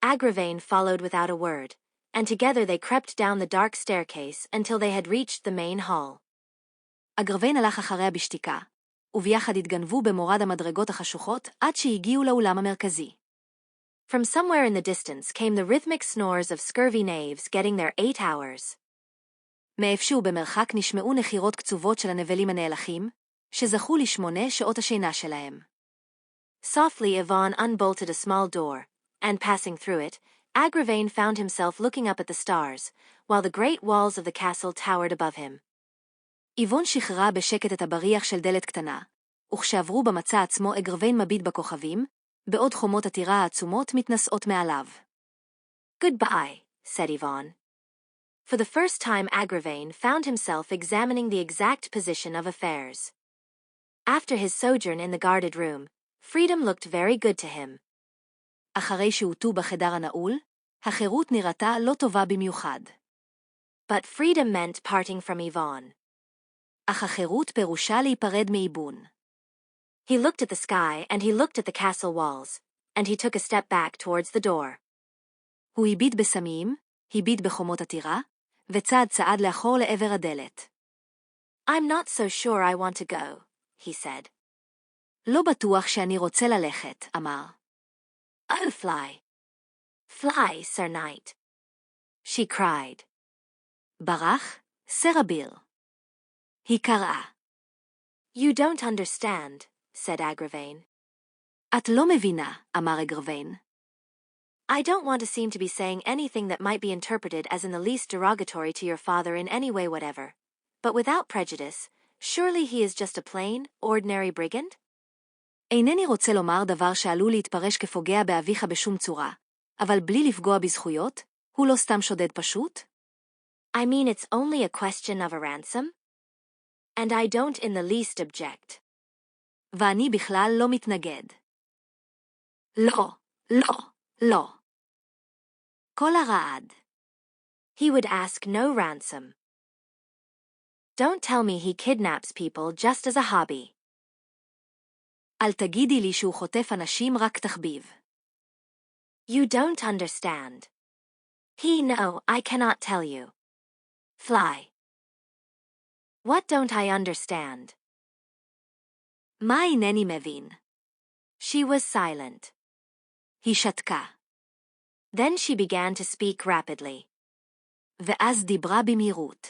Agravaine followed without a word, and together they crept down the dark staircase until they had reached the main hall. אגרוויין הלך אחריה בשתיקה, וביחד התגנבו במורד המדרגות החשוכות עד שהגיעו לאולם המרכזי. From somewhere in the distance came the rhythmic snores of scurvy knaves getting their 8 hours. מאיפשהו במרחק נשמעו נחירות קצובות של הנבלים הנאלחים, שזכו ל8 שעות השינה שלהם. Softly Yvonne unbolted a small door, and passing through it, Agravaine found himself looking up at the stars, while the great walls of the castle towered above him. איוון שחררה בשקט את הבריח של דלת קטנה, וכשעברו במצע עצמו אגרוויין מביט בכוכבים, בעוד חומות הטירה העצומות מתנשאות מעליו. Goodbye, said Yvonne. For the first time Agravaine found himself examining the exact position of affairs. After his sojourn in the guarded room, freedom looked very good to him. אחרי שהותו בחדר הנעול, החירות נראתה לא טובה במיוחד. But freedom meant parting from Yvonne. אך החירות פירושה להיפרד מאיבון. He looked at the sky and he looked at the castle walls, and he took a step back towards the door. הוא הביט בסמים, הביט בחומות הטירה, וצעד צעד לאחור לעבר הדלת. I'm not so sure I want to go, he said. לא בטוח שאני רוצה ללכת, אמר. Oh, fly. Fly, Sir Knight. She cried. ברח, סר אביר. היא קראה. You don't understand, said Agravaine. את לא מבינה, אמר אגרוויין. I don't want to seem to be saying anything that might be interpreted as in the least derogatory to your father in any way whatever. But without prejudice, surely he is just a plain, ordinary brigand? אינני רוצה לומר דבר שעלול להתפרש כפוגע באביך בשום צורה, אבל בלי לפגוע בזכויות, הוא לא סתם שודד פשוט? I mean it's only a question of a ransom? And I don't in the least object. ואני בכלל לא מתנגד. לא, לא, לא. כל הרעד. He would ask no ransom. Don't tell me he kidnaps people just as a hobby. אל תגידי לי שהוא חוטף אנשים רק תחביב. You don't understand. No, I cannot tell you. Fly. What don't I understand? מה אינני מבין? She was silent. היא שתקה. Then she began to speak rapidly. ואז דיברה במהירות.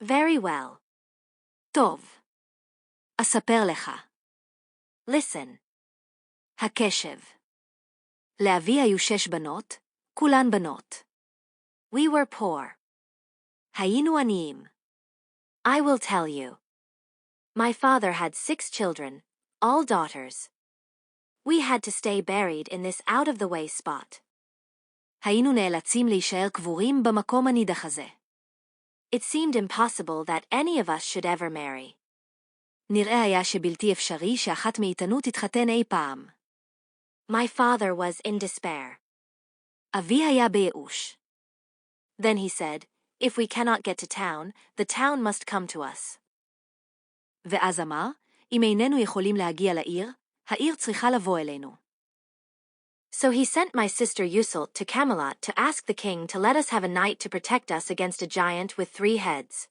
Very well. טוב. אספר לך. Listen. הקשב. לאבי היו 6 בנות, כולן בנות. We were poor. היינו עניים. I will tell you. My father had 6 children, all daughters. We had to stay buried in this out-of-the-way spot. היינו נאלצים להישאר קבורים במקום הנידח הזה. It seemed impossible that any of us should ever marry. נראה היה שבלתי אפשרי שאחת מאיתנו תתחתן אי פעם. My father was in despair. אבי היה בייאוש. Then he said, if we cannot get to town, the town must come to us. ואז אמר, אם איננו יכולים להגיע לעיר, העיר צריכה לבוא אלינו. So he sent my sister Iseult to Camelot to ask the king to let us have a knight to protect us against a giant with 3 heads.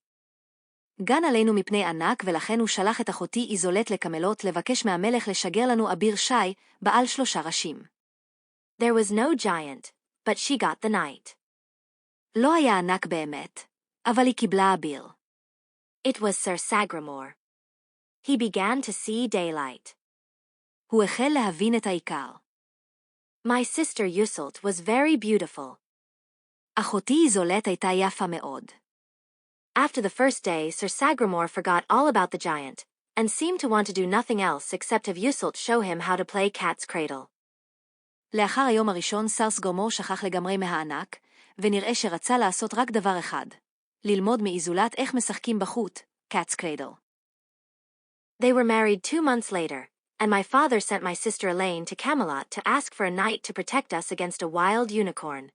גן עלינו מפני ענק ולכן הוא שלח את אחותי איזולט לקמלוט לבקש מהמלך לשגר לנו אביר שי, בעל 3 ראשים. There was no giant, but she got the knight. לא היה ענק באמת, אבל היא קיבלה אביר. It was Sir Sagramore. He began to see daylight. הוא החל להבין את העיקר. My sister Iseult was very beautiful. אחותי איזולט הייתה יפה מאוד. After the first day, Sir Sagramore forgot all about the giant, and seemed to want to do nothing else except have Iseult show him how to play cat's cradle. לאחר היום הראשון סר סגרמור שכח לגמרי מהענק, ונראה שרצה לעשות רק דבר אחד, ללמוד מאיזולת איך משחקים בחוט, cat's cradle. They were married 2 months later, and my father sent my sister Elaine to Camelot to ask for a knight to protect us against a wild unicorn.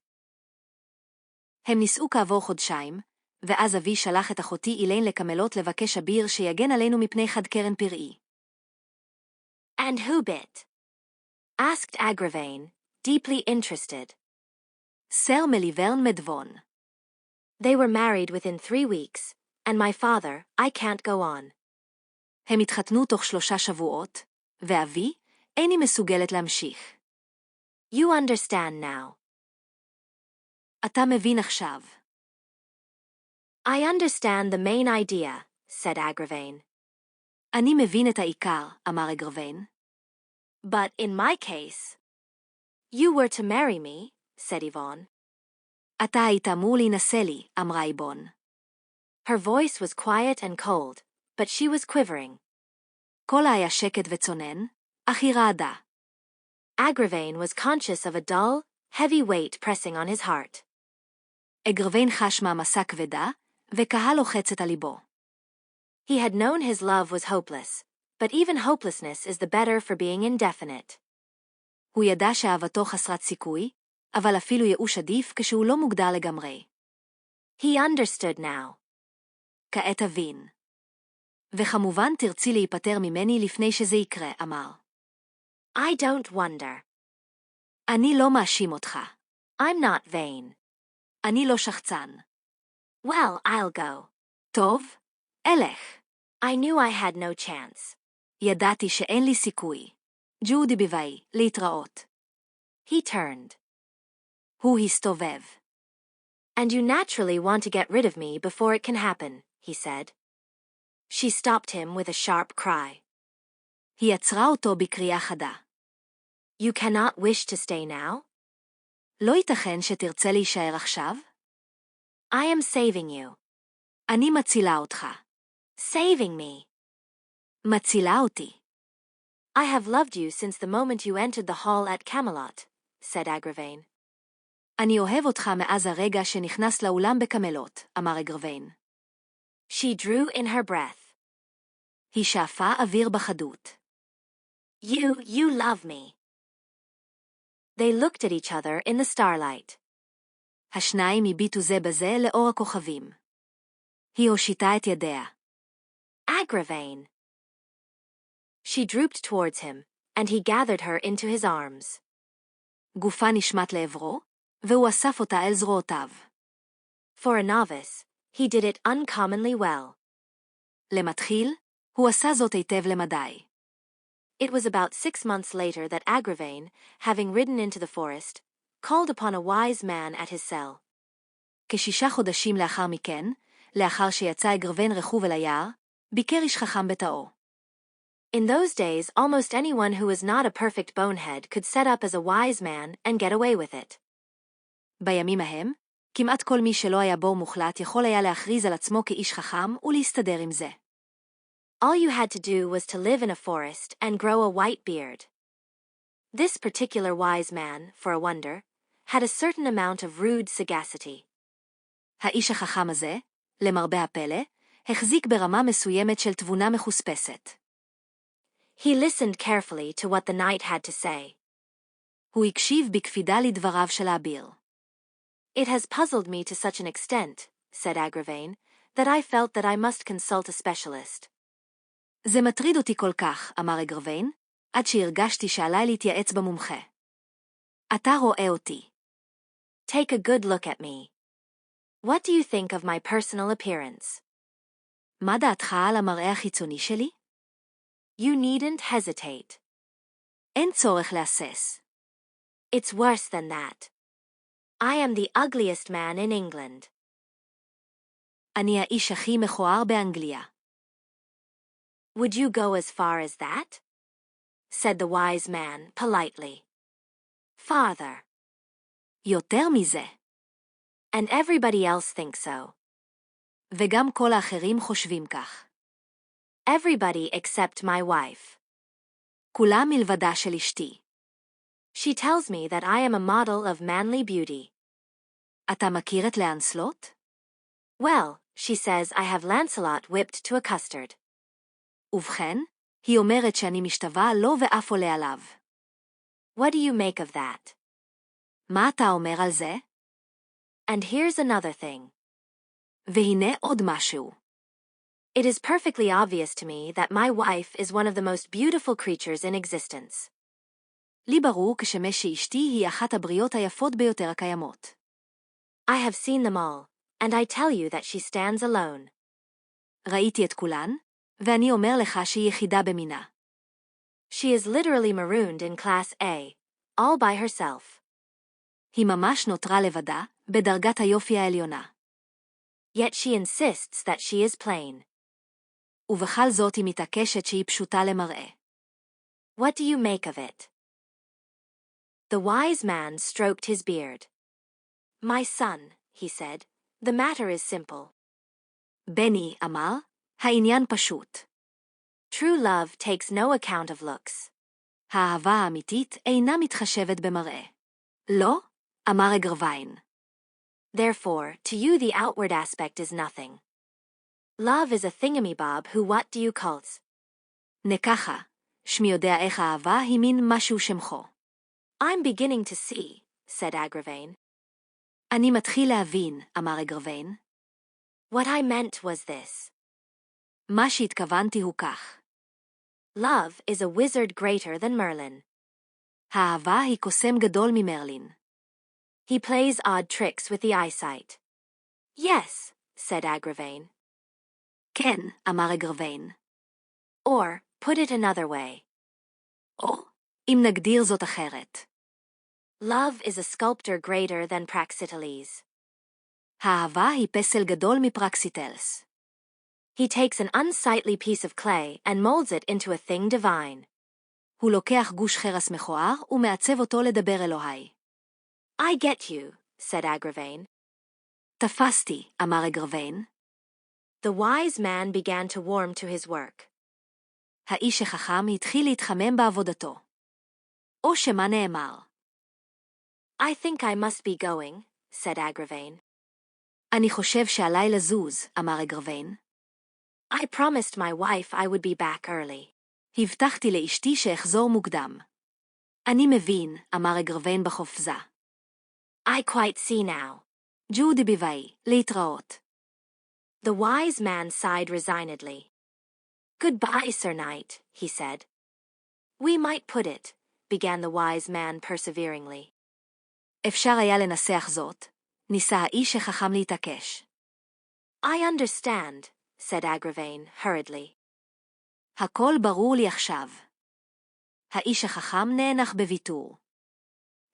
הם נישאו כעבור חודשיים, ואז אבי שלח את אחותי אילין לקמלוט לבקש אביר שיגן עלינו מפני חד קרן פראי. And who bit? Asked Agravaine, deeply interested. סר מליברן מדבון. They were married within 3 weeks, and my father, I can't go on. הם התחתנו תוך 3 שבועות, ואבי, איני מסוגלת להמשיך. You understand now. אתה מבין עכשיו. I understand the main idea, said Agravaine. אני מבין את העיקר, אמר אגרוויין. But in my case, you were to marry me, said Yvonne. אתה היית אמור להינשא לי, אמרה איבון. Her voice was quiet and cold, but she was quivering. קולה היה שקט וצונן, אך היא רעדה. Agravaine was conscious of a dull, heavy weight pressing on his heart. אגרוויין חש מעמסה כבדה, וקהה לוחצת על ליבו. He had known his love was hopeless, but even hopelessness is the better for being indefinite. הוא ידע שאהבתו חסרת סיכוי, אבל אפילו ייאוש עדיף כשהוא לא מוגדר לגמרי. He understood now. כעת הבין. וכמובן תרצי להיפטר ממני לפני שזה יקרה, אמר. I don't wonder. אני לא מאשים אותך. I'm not vain. אני לא שחצן. Well, I'll go. טוב, אלך. I knew I had no chance. ידעתי שאין לי סיכוי. ג'ודי ביוואי, להתראות. He turned. הוא הסתובב. And you naturally want to get rid of me before it can happen, he said. She stopped him with a sharp cry. היא עצרה אותו בקריאה חדה. You cannot wish to stay now? לא ייתכן שתרצה להישאר עכשיו? I am saving you. אני מצילה אותך. Saving me. מצילה אותי. I have loved you since the moment you entered the hall at Camelot, said Agravaine. אני אוהב אותך מאז הרגע שנכנס לאולם בקמלות, אמר אגרוויין. She drew in her breath. היא שאפה אוויר בחדות. You love me. They looked at each other in the starlight. השניים הביטו זה בזה לאור הכוכבים. היא הושיטה את ידיה. Agravaine. She drooped towards him, and he gathered her into his arms. גופה נשמט לעברו, והוא אסף אותה אל זרועותיו. For a novice, he did it uncommonly well. למתחיל, הוא עשה זאת היטב למדי. It was about 6 months later that Agravaine, having ridden into the forest, called upon a wise man at his cell. כ6 חודשים לאחר מכן, לאחר שיצא אגרוויין רכוב אל היער, ביקר איש חכם בתאו. In those days, almost anyone who was not a perfect bonehead could set up as a wise man and get away with it. בימים ההם, כמעט כל מי שלא היה בור מוחלט יכול היה להכריז על עצמו כאיש חכם ולהסתדר עם זה. All you had to do was to live in a forest and grow a white beard. This particular wise man, for a wonder, had a certain amount of rude sagacity. האיש החכם הזה, למרבה הפלא, החזיק ברמה מסוימת של תבונה מחוספסת. He listened carefully to what the knight had to say. הוא הקשיב בקפידה לדבריו של האביר. It has puzzled me to such an extent, said Agravaine, that I felt that I must consult a specialist. זה מטריד אותי כל כך, אמר אגרוויין, עד שהרגשתי שעליי להתייעץ במומחה. אתה רואה אותי. Take a good look at me. What do you think of my personal appearance? מה דעתך על המראה החיצוני שלי? You needn't hesitate. אין צורך להסס. It's worse than that. I am the ugliest man in England. אני האיש הכי מכוער באנגליה. Would you go as far as that? Said the wise man politely. Farther. יותר מזה. And everybody else thinks so. וגם כל האחרים חושבים כך. Everybody except my wife. כולם מלבדה של אשתי. She tells me that I am a model of manly beauty. אתה מכיר את לאנסלוט? Well, she says I have Lancelot whipped to a custard. ובכן, היא אומרת שאני משתווה לו ואף עולה עליו. What do you make of that? מה אתה אומר על זה? And here's another thing. והנה עוד משהו. It is perfectly obvious to me that my wife is one of the most beautiful creatures in existence. לי ברור כשמש שאשתי היא אחת הבריות היפות ביותר הקיימות. I have seen them all, and I tell you that she stands alone. ראיתי את כולן, ואני אומר לך שהיא יחידה במינה. She is literally marooned in Class A, all by herself. היא ממש נותרה לבדה, בדרגת היופי העליונה. Yet she insists that she is plain. ובכל זאת היא מתעקשת שהיא פשוטה למראה. What do you make of it? The wise man stroked his beard. My son, he said, the matter is simple. בני אמר, העניין פשוט. True love takes no account of looks. האהבה האמיתית אינה מתחשבת במראה. לא? אמר אגרוויין. Therefore, to you the outward aspect is nothing. Love is a thingamabob who what do you calls? נככה, שמי יודע איך האהבה היא מין משהו שמחו. I'm beginning to see, said Agravaine. אני מתחיל להבין, אמר אגרוויין. What I meant was this. מה שהתכוונתי הוא כך. Love is a wizard greater than Merlin. האהבה היא קוסם גדול ממרלין. He plays odd tricks with the eyesight. Yes, said Agravaine. כן, אמר אגרוויין. Or, put it another way. או, אם נגדיר זאת אחרת. Love is a sculptor greater than Praxiteles. האהבה היא פסל גדול מפרקסיטלס. He takes an unsightly piece of clay and molds it into a thing divine. הוא לוקח גוש חרס מכוער ומעצב אותו לדבר אלוהי. I get you, said Agravaine. תפסתי, אמר אגרוויין. The wise man began to warm to his work. האיש החכם התחיל להתחמם בעבודתו. או שמה נאמר. I think I must be going, said Agravaine. אני חושב שעליי לזוז, אמר אגרוויין. I promised my wife I would be back early. הבטחתי לאשתי שאחזור מוקדם. אני מבין, אמר אגרוויין בחופזה. I quite see now. ג'ודי ביוואי, להתראות. The wise man sighed resignedly. Goodbye, Sir Knight, he said. We might put it, began the wise man perseveringly. אפשר היה לנסח זאת. ניסה האיש החכם להתעקש. I understand, said Agravaine hurriedly. הכל ברור לי עכשיו. האיש החכם נאנח בוויתור.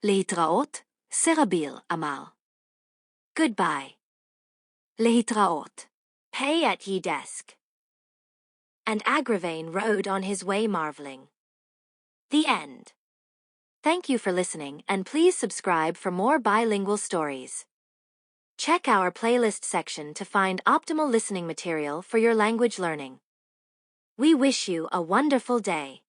להתראות, סר אביר, אמר. Goodbye. להתראות. Pay at ye desk. And Agravaine rode on his way marveling. The end. Thank you for listening, and please subscribe for more bilingual stories. Check our playlist section to find optimal listening material for your language learning. We wish you a wonderful day.